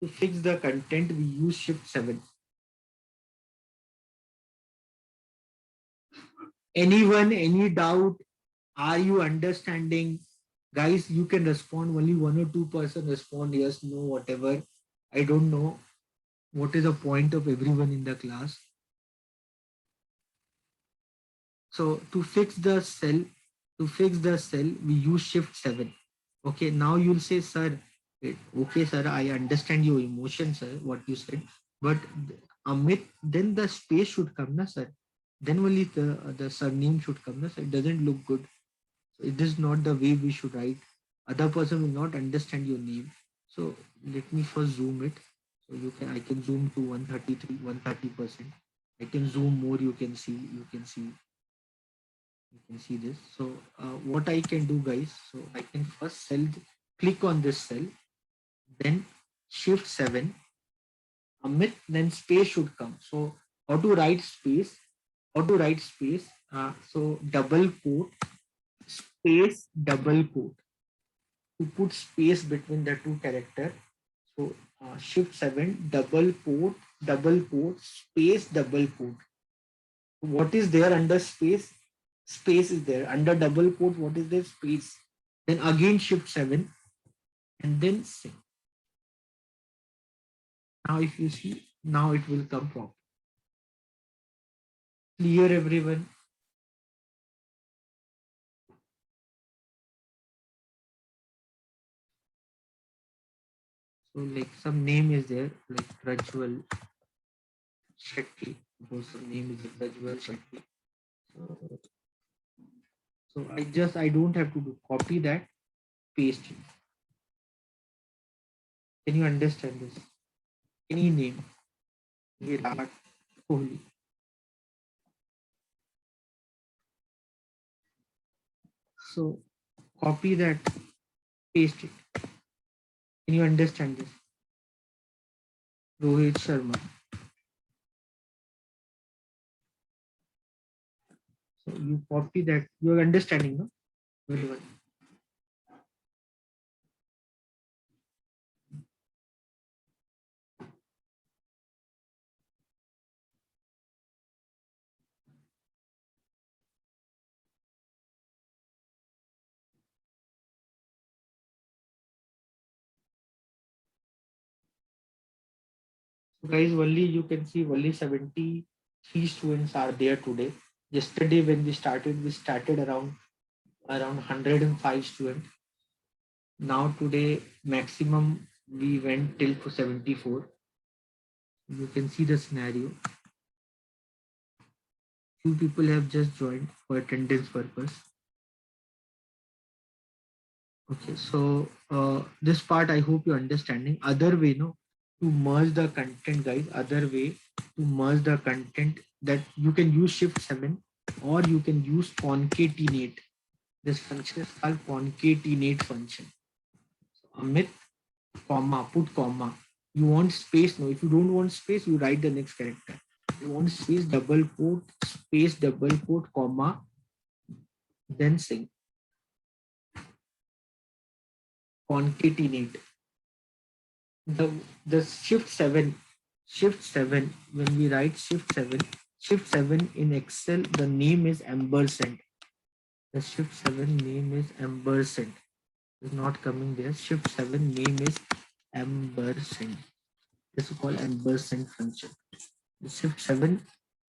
To fix the content, we use Shift 7. Anyone, any doubt? Are you understanding? Guys, you can respond. Only 1 or 2% respond yes, no, whatever. I don't know what is the point of everyone in the class. So to fix the cell, we use Shift 7. Okay, now you'll say, sir, okay, sir, I understand your emotion, sir, what you said, but Amit, then the space should come, na, sir. Then only the surname should come, na, sir. It doesn't look good. So it is not the way we should write. Other person will not understand your name. So let me first zoom it. So I can zoom to 133, 130%. I can zoom more, you can see this. So what I can do, guys, so I can first click on this cell, then Shift 7, Amit, then space should come. So how to write space? So double quote, space, double quote. To put space between the two character. So Shift 7, double quote, space, double quote. What is there under space? Space is there. Under double quote, what is there? Space. Then again Shift 7 and then sing. Now if you see, now it will come proper. Clear, everyone? So like some name is there, like Prajwal Shetty. Suppose some name is Prajwal Shetty. So I don't have to do copy that, paste it. Can you understand this? Any name, Virat Kohli. So copy that, paste it. Can you understand this? Rohit Sharma. So you copy that. You are understanding, no? Very well. So guys, only you can see only 73 students are there today. Yesterday when we started around 105 students. Now today maximum we went till to 74. You can see the scenario. Few people have just joined for attendance purpose. Okay, so this part I hope you're understanding. Other way, no, to merge the content, guys. Other way to merge the content, that you can use Shift 7 or you can use concatenate. This function is called concatenate function. So, Amit, comma, put comma. You want space? No. If you don't want space, you write the next character. You want space, double quote, space, double quote, comma, then sing. Concatenate. The shift 7, when we write shift 7 in Excel, the name is ampersand. The shift 7 name is ampersand. It's not coming there. Shift 7 name is ampersand. This is called ampersand function. The shift 7,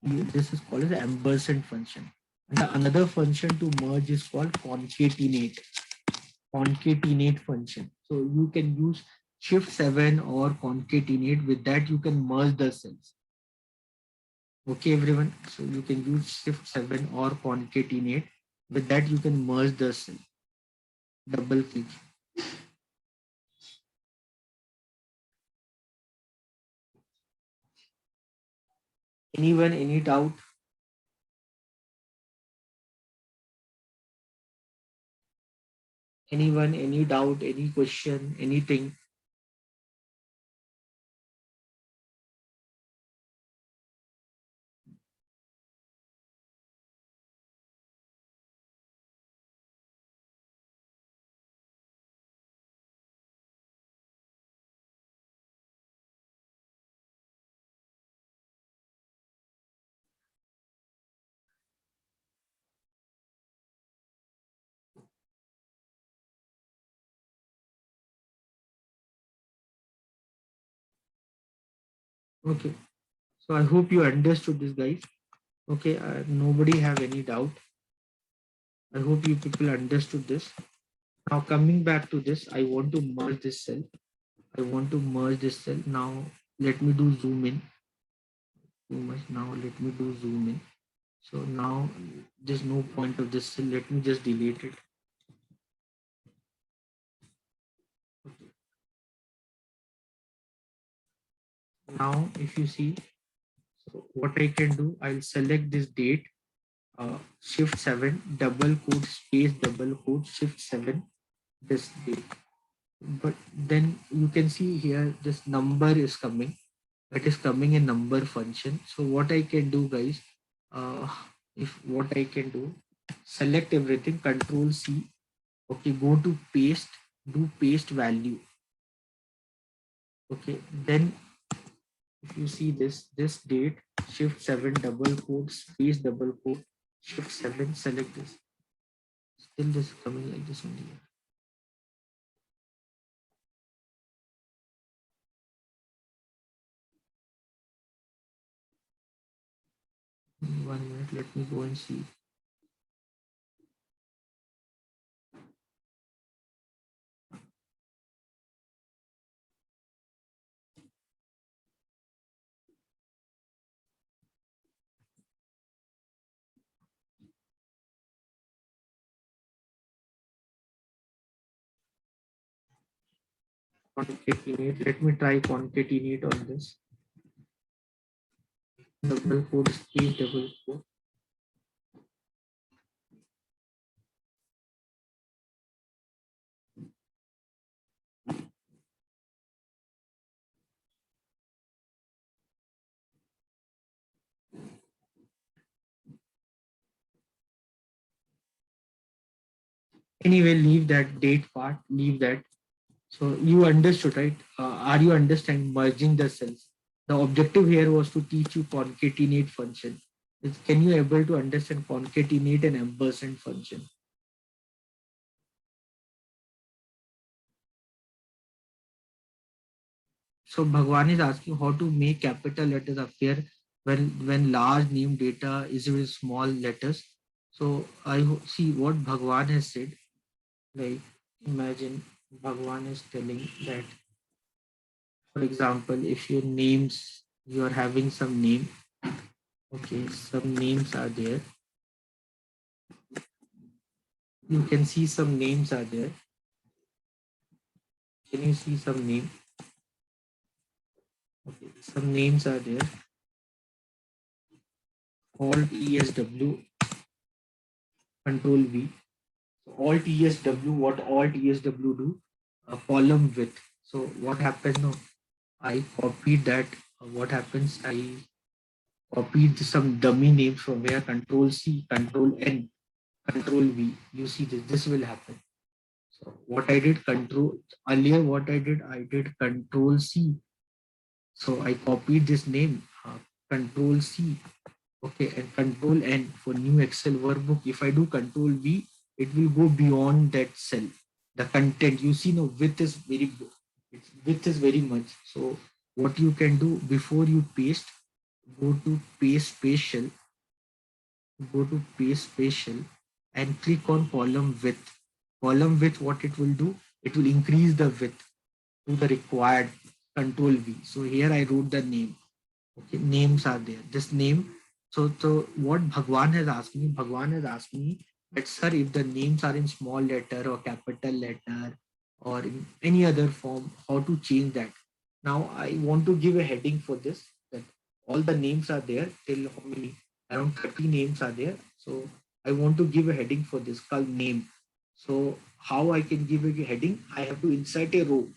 this is called as ampersand function. And the another function to merge is called concatenate function. So you can use Shift 7 or concatenate. With that, you can merge the cells. Okay, everyone. So you can use Shift 7 or concatenate. With that, you can merge the cell. Double click. Anyone, any doubt? Anyone, any doubt, any question, anything? Okay, so I hope you understood this, guys. Okay, nobody have any doubt. I hope you people understood this. Now coming back to this, I want to merge this cell. I want to merge this cell. Now let me do zoom in. Too much. Now let me do zoom in. So now there's no point of this cell. Let me just delete it. Okay. Now if you see, so what I can do, I'll select this date, shift 7, double quote space, double quote, shift 7, this date. But then you can see here this number is coming. It is coming in number function. So what I can do, guys, uh, if what I can do, select everything, control C. Okay, go to paste, do paste value. Okay, then if you see this date, shift 7, double quote space, double quote, shift 7, select this. Still this is coming like this only. 1 minute, let me go and see. Concatenate. Let me try concatenate on this. Double quote space, double quote. Anyway, leave that date part, leave that. So you understood, right? Are you understanding merging the cells? The objective here was to teach you concatenate function. Can you able to understand concatenate and ampersand function? So Bhagwan is asking how to make capital letters appear when large name data is with small letters. So see what Bhagwan has said. Like imagine Bhagwan is telling that, for example, if your names, you are having some name. Okay, some names are there. You can see some names are there. Can you see some name? Okay, some names are there. Alt ESW, Control V. So Alt ESW, what Alt ESW do? A column width. So what happens now? I copied that. What happens? I copied some dummy names from where Control C, Control N, Control V. You see this. This will happen. So what I did, control earlier, what I did Control C. So I copied this name, Control C, okay, and Control N for new Excel workbook. If I do Control V, it will go beyond that cell. The content, you see, no width is very good. Its width is very much. So what you can do before you paste, go to paste spatial, go to paste spatial, and click on column width. Column width, what it will do, it will increase the width to the required. Control V. So here I wrote the name. Okay, names are there. This name. So what Bhagwan has asked me, Bhagwan has asked me that, sir, if the names are in small letter or capital letter or in any other form, how to change that? Now I want to give a heading for this, that all the names are there till how many, around 30 names are there. So I want to give a heading for this called name. So how I can give a heading? I have to insert a row.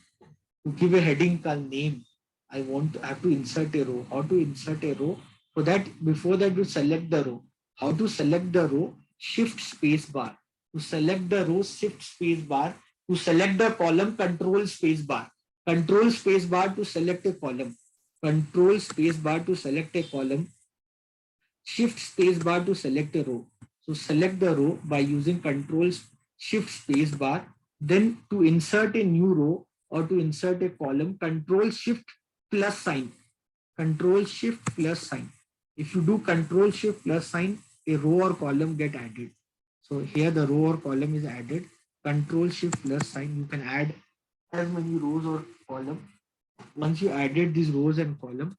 To give a heading called name, I have to insert a row. How to insert a row? For that, before that, you select the row. How to select the row? Shift space bar. To select the row, shift space bar. To select the column, control space bar. Control space bar to select a column. Control space bar to select a column. Shift space bar to select a row. So select the row by using control shift space bar. Then to insert a new row or to insert a column, control shift plus sign. Control Shift plus sign. If you do Control Shift plus sign, a row or column get added. So here the row or column is added. Control Shift plus sign. You can add as many rows or column. Once you added these rows and column,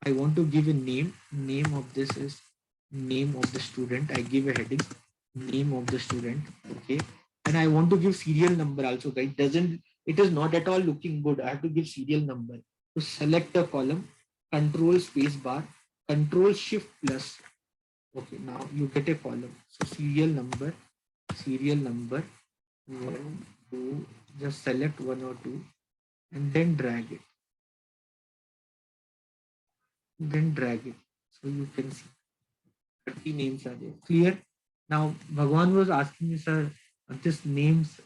I want to give a name. Name of this is name of the student. I give a heading, name of the student. Okay. And I want to give serial number also, guys. It is not at all looking good. I have to give serial number. To select a column, control space bar, control shift plus. Okay, now you get a column. So serial number, one, two, just select one or two and then drag it. Then drag it. So you can see 30 names are there. Clear? Now, Bhagwan was asking me, sir, this names,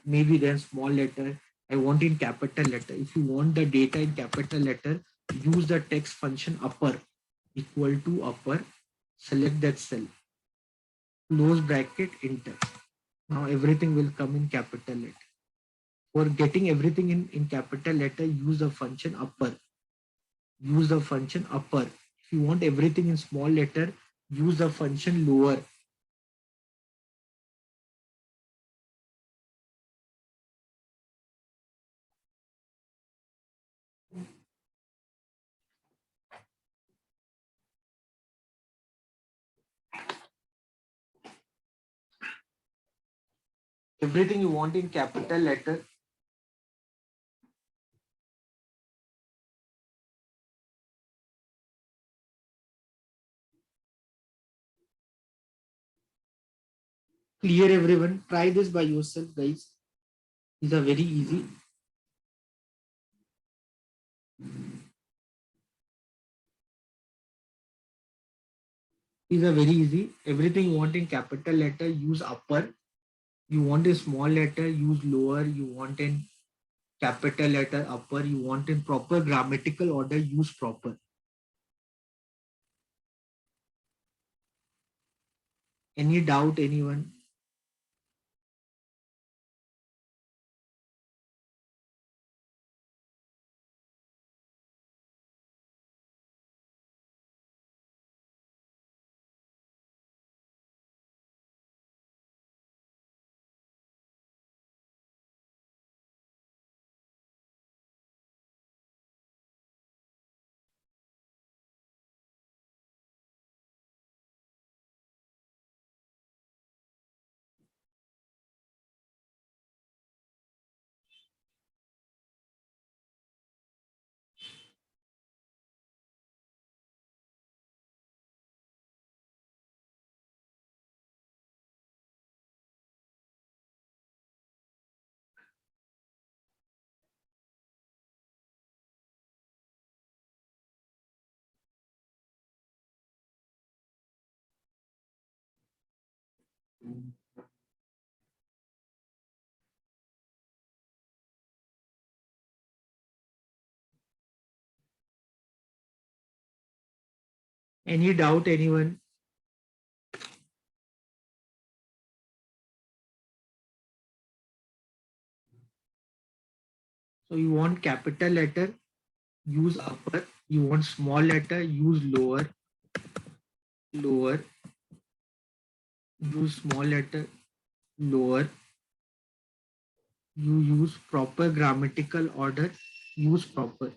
maybe they're small letter. I want in capital letter. If you want the data in capital letter, use the text function upper equal to upper. Select that cell. Close bracket, enter. Now everything will come in capital letter. For getting everything in capital letter, use the function upper. Use the function upper. If you want everything in small letter, use the function lower. Everything you want in capital letter, clear everyone. Try this by yourself, guys. These are very easy. These are very easy. Everything you want in capital letter, use upper. You want a small letter, use lower. You want in capital letter, upper. You want in proper grammatical order, use proper. Any doubt, anyone? Any doubt, anyone? So you want capital letter, use upper. You want small letter, use lower. Lower. Use small letter, lower. You use proper grammatical order, use proper.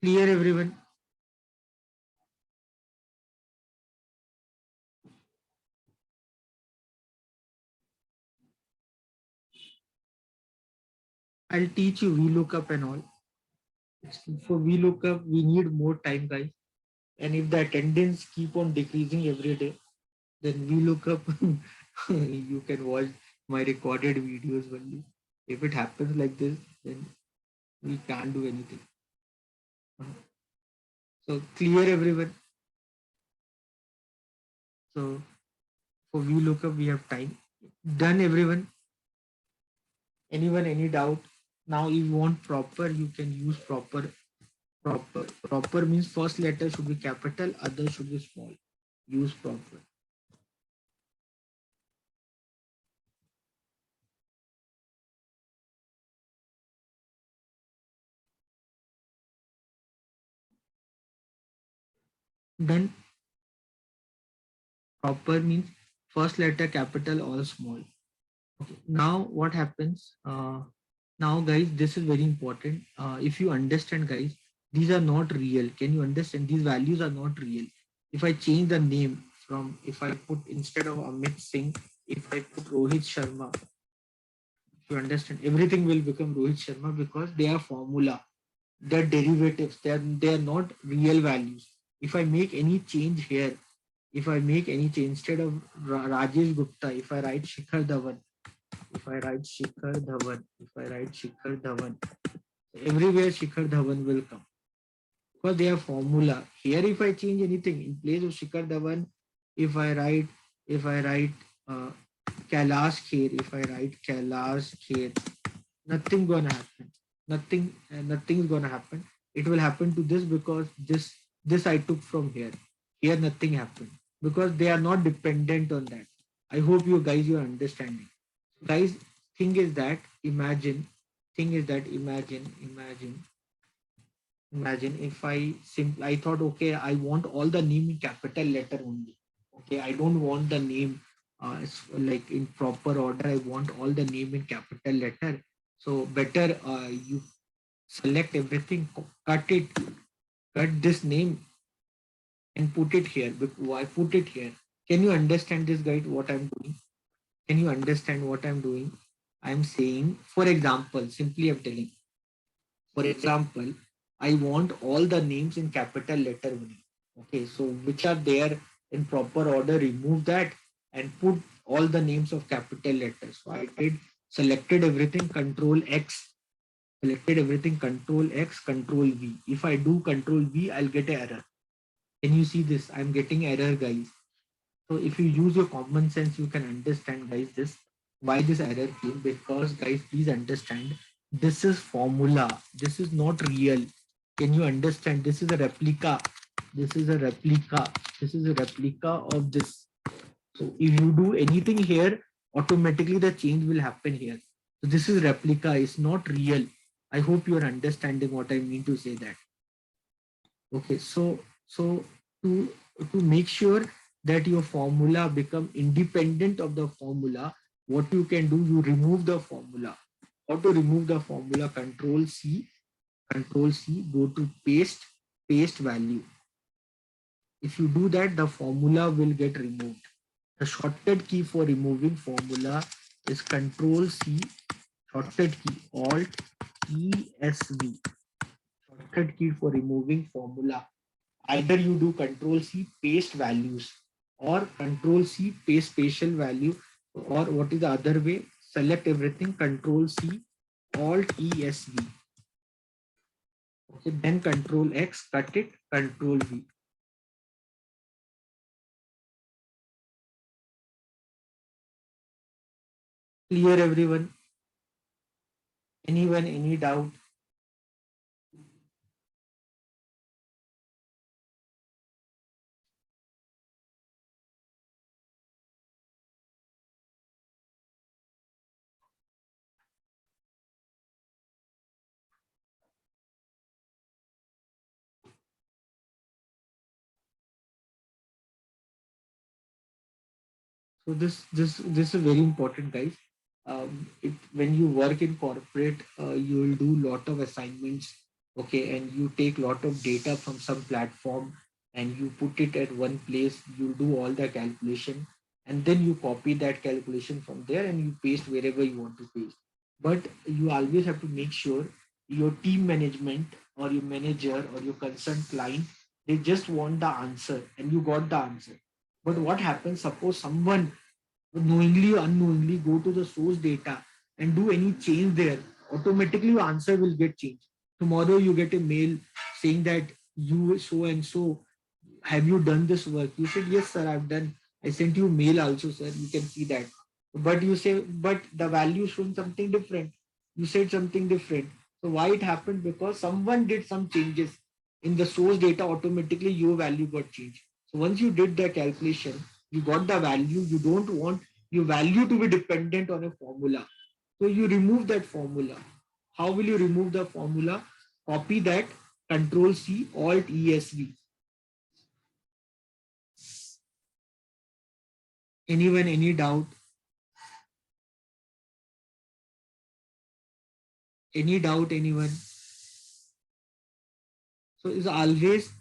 Clear everyone? I'll teach you VLOOKUP and all. For VLOOKUP, we need more time, guys. And if the attendance keep on decreasing every day, then VLOOKUP, you can watch my recorded videos only. If it happens like this, then we can't do anything. So clear everyone. So for VLOOKUP, we have time. Done everyone. Anyone, any doubt? Now if you want proper, you can use proper. Proper means first letter should be capital, other should be small. Use proper. Then proper means first letter capital or small. Okay. Now what happens? Now guys, this is very important. If you understand, guys, these are not real. Can you understand? These values are not real. If I change the name from, if I put instead of Amit Singh, if I put Rohit Sharma, you understand, everything will become Rohit Sharma because they are formula. They're derivatives. They are not real values. If I make any change here, if I make any change instead of Rajesh Gupta, if I write Shikhar Dhawan, if I write Shikhar Dhawan, everywhere Shikhar Dhawan will come because they are formula. Here, if I change anything in place of Shikhar Dhawan, if I write, if I write uh, Kailash Kher, if I write Kailash Kher, nothing gonna happen. Nothing is gonna happen. It will happen to this because this I took from here. Here nothing happened because they are not dependent on that. I hope you guys you are understanding. Guys, thing is that imagine, thing is that imagine if I thought, okay, I want all the name in capital letter only. Okay, I don't want the name like in proper order. I want all the name in capital letter. So better you select everything, cut it, cut this name and put it here. Why put it here? Can you understand this, guide? What I'm doing? Can you understand what I'm doing? I'm saying, for example, simply I'm telling. For example, I want all the names in capital letter only. Okay, so which are there in proper order, remove that and put all the names of capital letters. So I did selected everything, control X, selected everything, control X, control V. If I do control V, I'll get an error. Can you see this? I'm getting error, guys. So if you use your common sense, you can understand, guys, this why this error came. Because, guys, please understand, this is formula. This is not real. Can you understand? This is a replica. This is a replica. This is a replica of this. So if you do anything here, automatically the change will happen here. So this is replica. It's not real. I hope you are understanding what I mean to say that. Okay, so to to make sure that your formula become independent of the formula, what you can do, you remove the formula. How to remove the formula? Control C, go to paste value. If you do that, the formula will get removed. The shortcut key for removing formula is Control C, shortcut key Alt ESV. Shortcut key for removing formula. Either you do Control C paste values or Control C paste spatial value, or what is the other way? Select everything, Control C Alt ESV. Okay, then Control X, cut it, Control V. Clear, everyone? Anyone, any doubt? So this is very important, guys. When you work in corporate, you will do lot of assignments, okay, and you take lot of data from some platform and you put it at one place. You do all the calculation, and then you copy that calculation from there and you paste wherever you want to paste. But you always have to make sure your team management or your manager or your concerned client, they just want the answer and you got the answer. But what happens? Suppose someone knowingly or unknowingly go to the source data and do any change there, automatically your answer will get changed. Tomorrow you get a mail saying that you so and so, have you done this work? You said, yes, sir, I've done. I sent you mail also, sir. You can see that. But you say, but the value shown something different. You said something different. So why it happened? Because someone did some changes in the source data, automatically your value got changed. So once you did the calculation, you got the value. You don't want your value to be dependent on a formula. So you remove that formula. How will you remove the formula? Copy that, Control C, Alt ESV. Anyone, any doubt? Any doubt, anyone? So it's always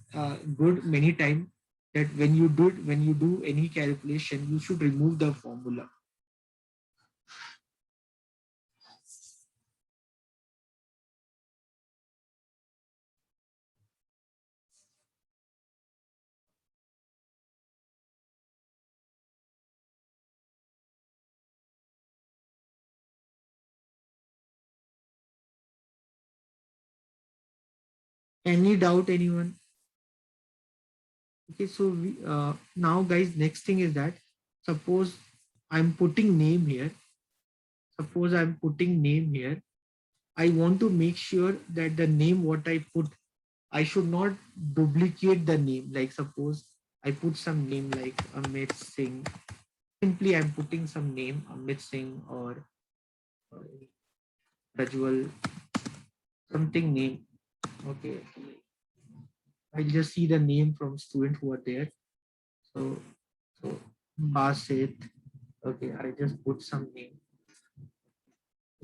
good many times that when you do any calculation, you should remove the formula. Any doubt, anyone? Okay, so now guys, next thing is that suppose I'm putting name here. Suppose I'm putting name here. I want to make sure that the name what I put, I should not duplicate the name. Like suppose I put some name like Amit Singh. Simply I'm putting some name Amit Singh or Rajwal, something name. Okay, I'll just see the name from student who are there. So Basit. Okay, I just put some name.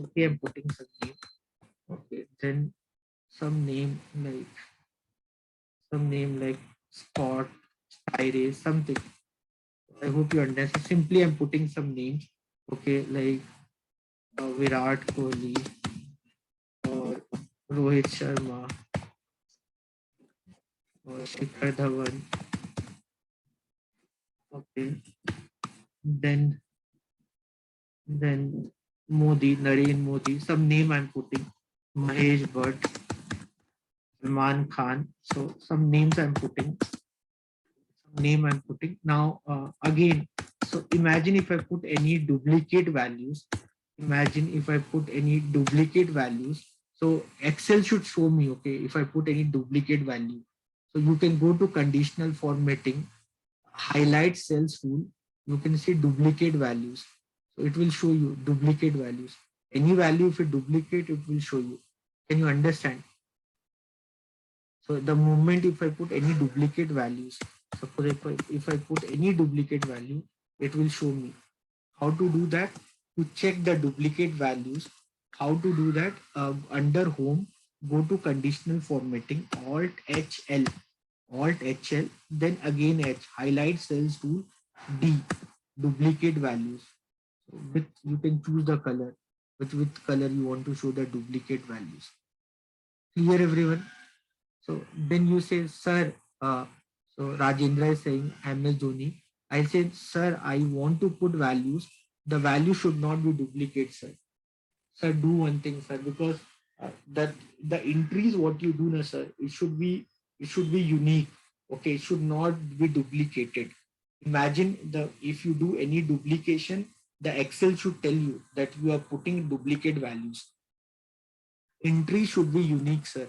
Okay, I'm putting some name. Okay, then some name like Scott, Tyre, something. I hope you understand. Simply, I'm putting some names. Okay, like Virat Kohli or Rohit Sharma or Shikhar Dhawan. Okay, then Modi, Narendra Modi. Some name I'm putting. Mahesh Bhatt, Salman Khan. So some names I'm putting. Name I'm putting. Now again, so imagine if I put any duplicate values. Imagine if I put any duplicate values. So Excel should show me, okay, if I put any duplicate value. So you can go to conditional formatting, highlight cells tool. You can see duplicate values. So it will show you duplicate values. Any value, if you duplicate, it will show you. Can you understand? So the moment if I put any duplicate values, suppose if I put any duplicate value, it will show me. How to do that? To check the duplicate values, how to do that? Under home, go to conditional formatting, Alt HL, Alt HL, then again H, highlight cells tool, D, duplicate values. So with you can choose the color, which color you want to show the duplicate values. Clear everyone? So then you say, sir, so Rajendra is saying, MS Dhoni. I said, sir, I want to put values. The value should not be duplicate, sir. Sir, do one thing, sir, because that the entries what you do, na, sir, it should be unique. Okay, it should not be duplicated. Imagine the if you do any duplication, the Excel should tell you that you are putting duplicate values. Entry should be unique, sir.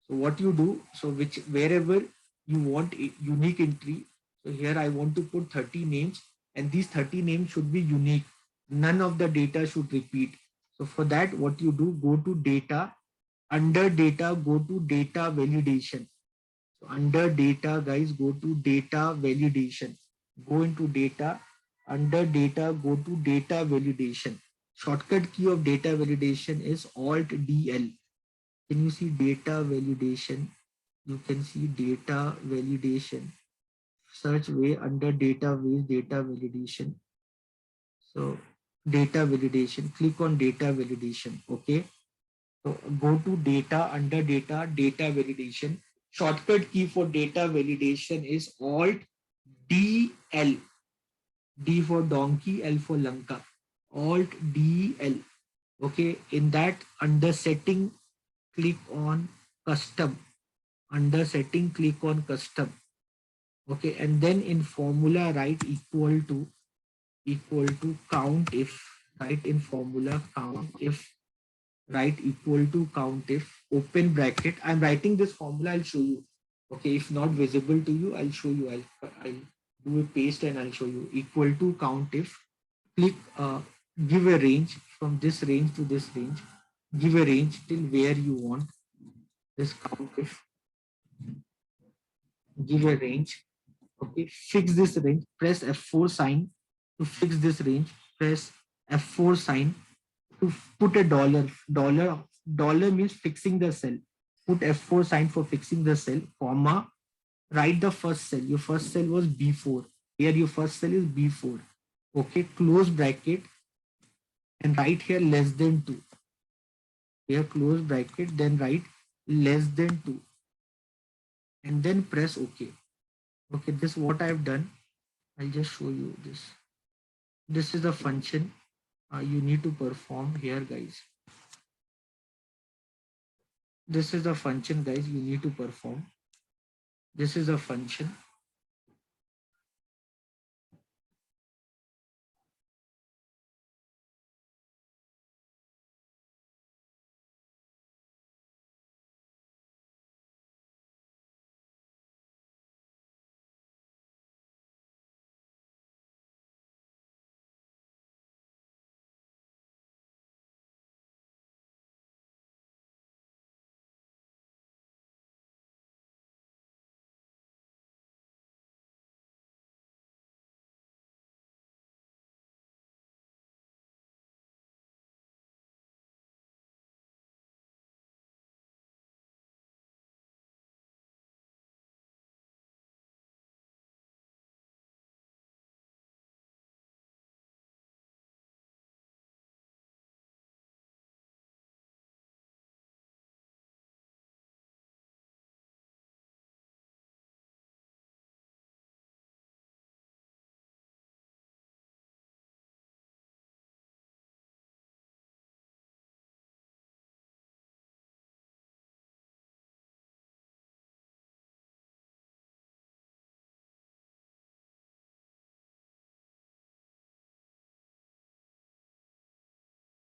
So what you do, so which wherever you want a unique entry, so here I want to put 30 names and these 30 names should be unique. None of the data should repeat. So for that, what you do, go to data, under data, go to data validation. So under data, guys, go to data validation. Go into data, under data, go to data validation. Shortcut key of data validation is Alt DL. Can you see data validation? You can see data validation. Search way under database data validation. So data validation, click on data validation. Okay. So go to data, under data, data validation. Shortcut key for data validation is Alt DL. D for donkey, L for Lanka. Alt DL. Okay. In that, under setting, click on custom. Under setting, click on custom. Okay, and then in formula write equal to count if, write in formula count if, write equal to count if, open bracket. I'm writing this formula, I'll show you. Okay, if not visible to you, I'll show you. I'll do a paste and I'll show you. Equal to count if. Click, give a range from this range to this range. Give a range till where you want this count if. Give a range. Okay, fix this range. Press F4 sign to fix this range. Press F4 sign to put a dollar. Dollar means fixing the cell. Put F4 sign for fixing the cell, comma, write the first cell. Your first cell was B4. Here your first cell is B4. Okay, close bracket and write here less than 2. Here close bracket, then write less than 2 and then press OK. Okay, this is what I have done. I'll just show you this. This is the function you need to perform here, guys. This is the function, guys, you need to perform. This is a function.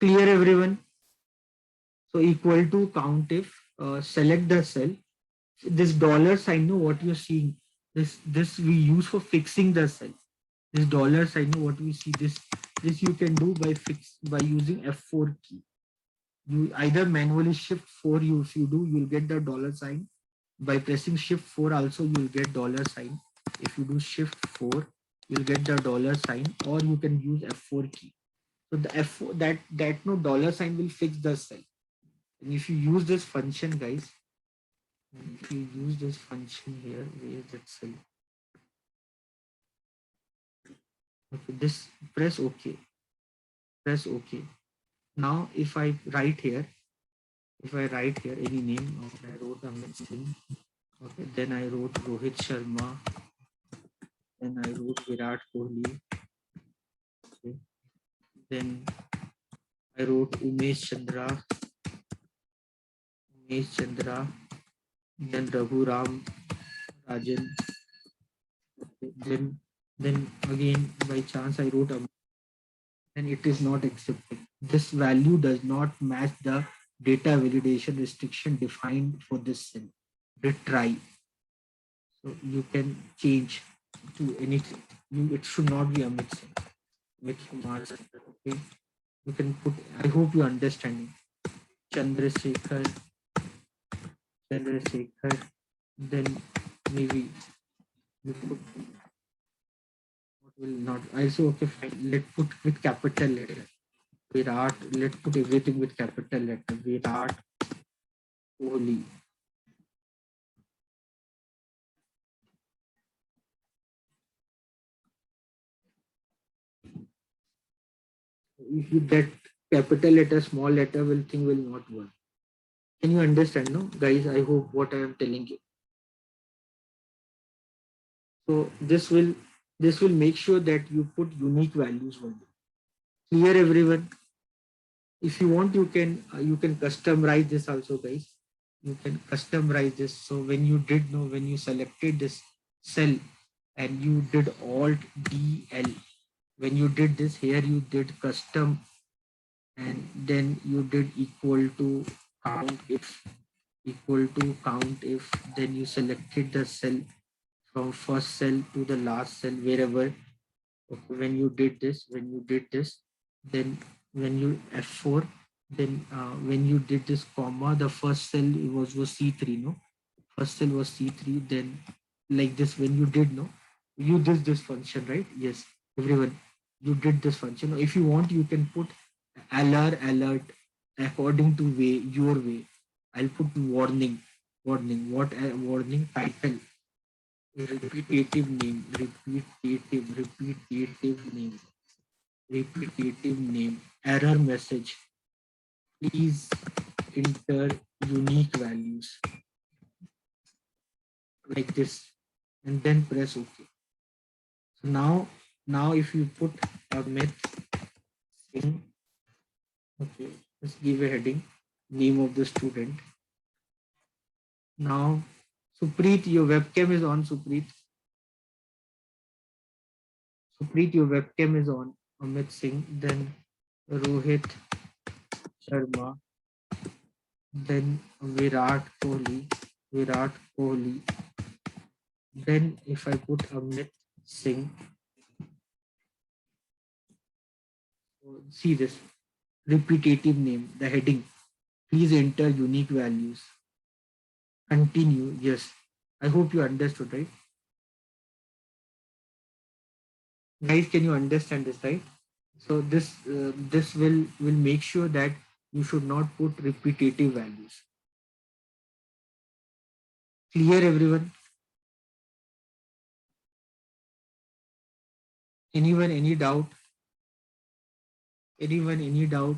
Clear, everyone? So equal to count if, select the cell. This dollar sign, know what you're seeing. This we use for fixing the cell. This dollar sign, know what we see. This you can do by using F4 key. You either manually shift 4. You if you do, you'll get the dollar sign. By pressing shift 4 also you'll get dollar sign. If you do shift 4, you'll get the dollar sign, or you can use F4 key. So the F4, that no dollar sign will fix the cell. And if you use this function, guys, if you use this function here, where is that cell? Okay, this, press OK. Press OK. Now if I write here, any name, okay, I wrote Amit Singh. Okay, then I wrote Rohit Sharma. Then I wrote Virat Kohli. Okay. Then I wrote Umesh Chandra. Then Raghu Ram Rajan. Okay. Then again by chance I wrote and it is not accepted. This value does not match the data validation restriction defined for this cell. Retry. So you can change to anything. It should not be Amit Singh. Amit Kumar. Okay. You can put. I hope you understanding. Chandrasekhar. Then maybe you put what will not. I say okay fine. Let's put with capital letter. Virat. Let's put everything with capital letter. Virat Kohli. If you get capital letter, small letter, will thing will not work. Can you understand, no, guys? I hope what I am telling you. So this will make sure that you put unique values only. Clear, everyone? If you want, you can customize this also, guys. You can customize this. So when you selected this cell and you did Alt DL, when you did this here, you did custom and then you did equal to count if. equal to count if, then you selected the cell from first cell to the last cell wherever. Okay, when you did this, then when you F4, then when you did this comma, the first cell was C3, no? First cell was C3, then like this, when you did, no? You did this function, right? Yes, everyone, you did this function. If you want, you can put LR alert according to way, your way. I'll put warning, warning, what warning title, repetitive name, error message. Please enter unique values like this, and then press OK. So now if you put a myth thing, okay, let's give a heading, name of the student. Now, Supreet, your webcam is on, Supreet. Supreet, your webcam is on. Amit Singh, then Rohit Sharma, then Virat Kohli. Then if I put Amit Singh, see this repetitive name, the heading. Please enter unique values. Continue. Yes. I hope you understood, right? Guys, can you understand this, right? So this will make sure that you should not put repetitive values. Clear, everyone? Anyone, any doubt? Anyone, any doubt?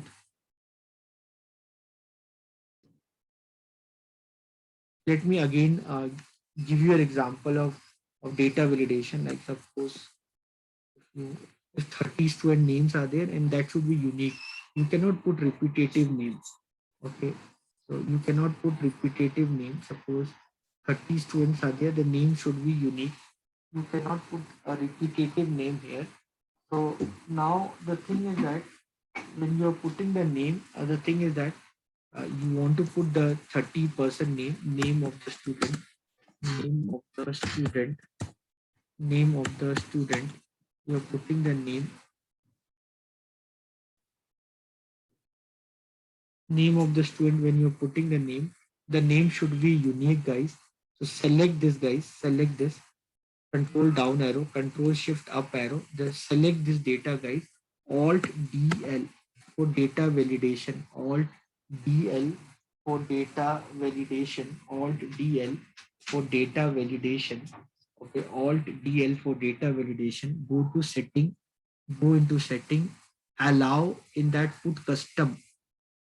Let me again give you an example of data validation. Like suppose if, you, if 30 student names are there and that should be unique. You cannot put repetitive names. Okay. So you cannot put repetitive names. Suppose 30 students are there, the name should be unique. You cannot put a repetitive name here. So now the thing is that when you're putting the name, the thing is that you want to put the 30% name of the student, name of the student, name of the student. You're putting the name of the student. When you're putting the name should be unique, guys. So select this, guys. Select this. Control down arrow, control shift up arrow. Just select this data, guys. Alt DL for data validation. Alt DL for data validation. Alt DL for data validation. Okay, Alt DL for data validation. Go to setting, go into setting, allow in that put custom,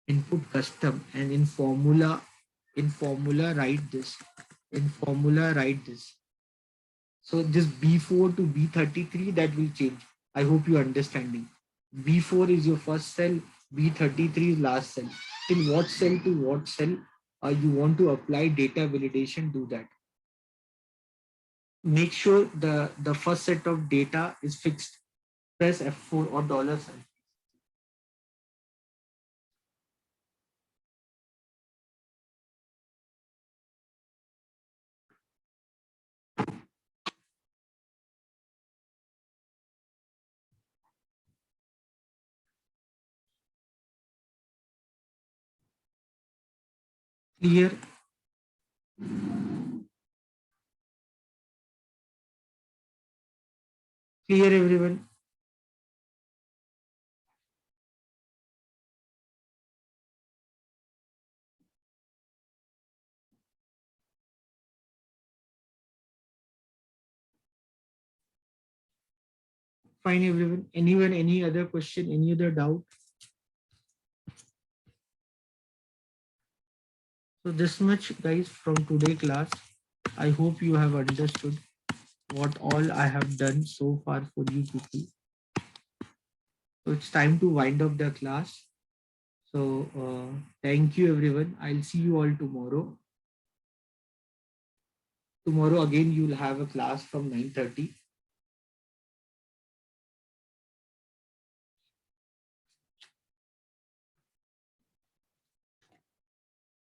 input custom, and in formula write this. In formula write this. So this B4 to B33, that will change. I hope you're understanding. B4 is your first cell, B33 is last cell. In what cell to what cell you want to apply data validation, do that. Make sure the first set of data is fixed. Press F4 or $sign. Clear? Clear, everyone? Fine, everyone. Anyone, any other question, any other doubt? So this much, guys, from today class. I hope you have understood what all I have done so far for you people. So it's time to wind up the class. So thank you, everyone. I'll see you all tomorrow. Tomorrow again you'll have a class from 9:30.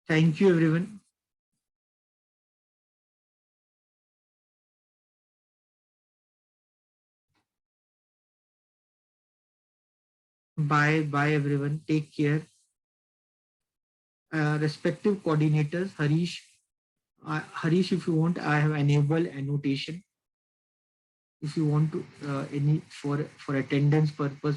Thank you, everyone. Bye everyone. Take care. Respective coordinators, Harish, if you want, I have enabled annotation. If you want to any for attendance purpose,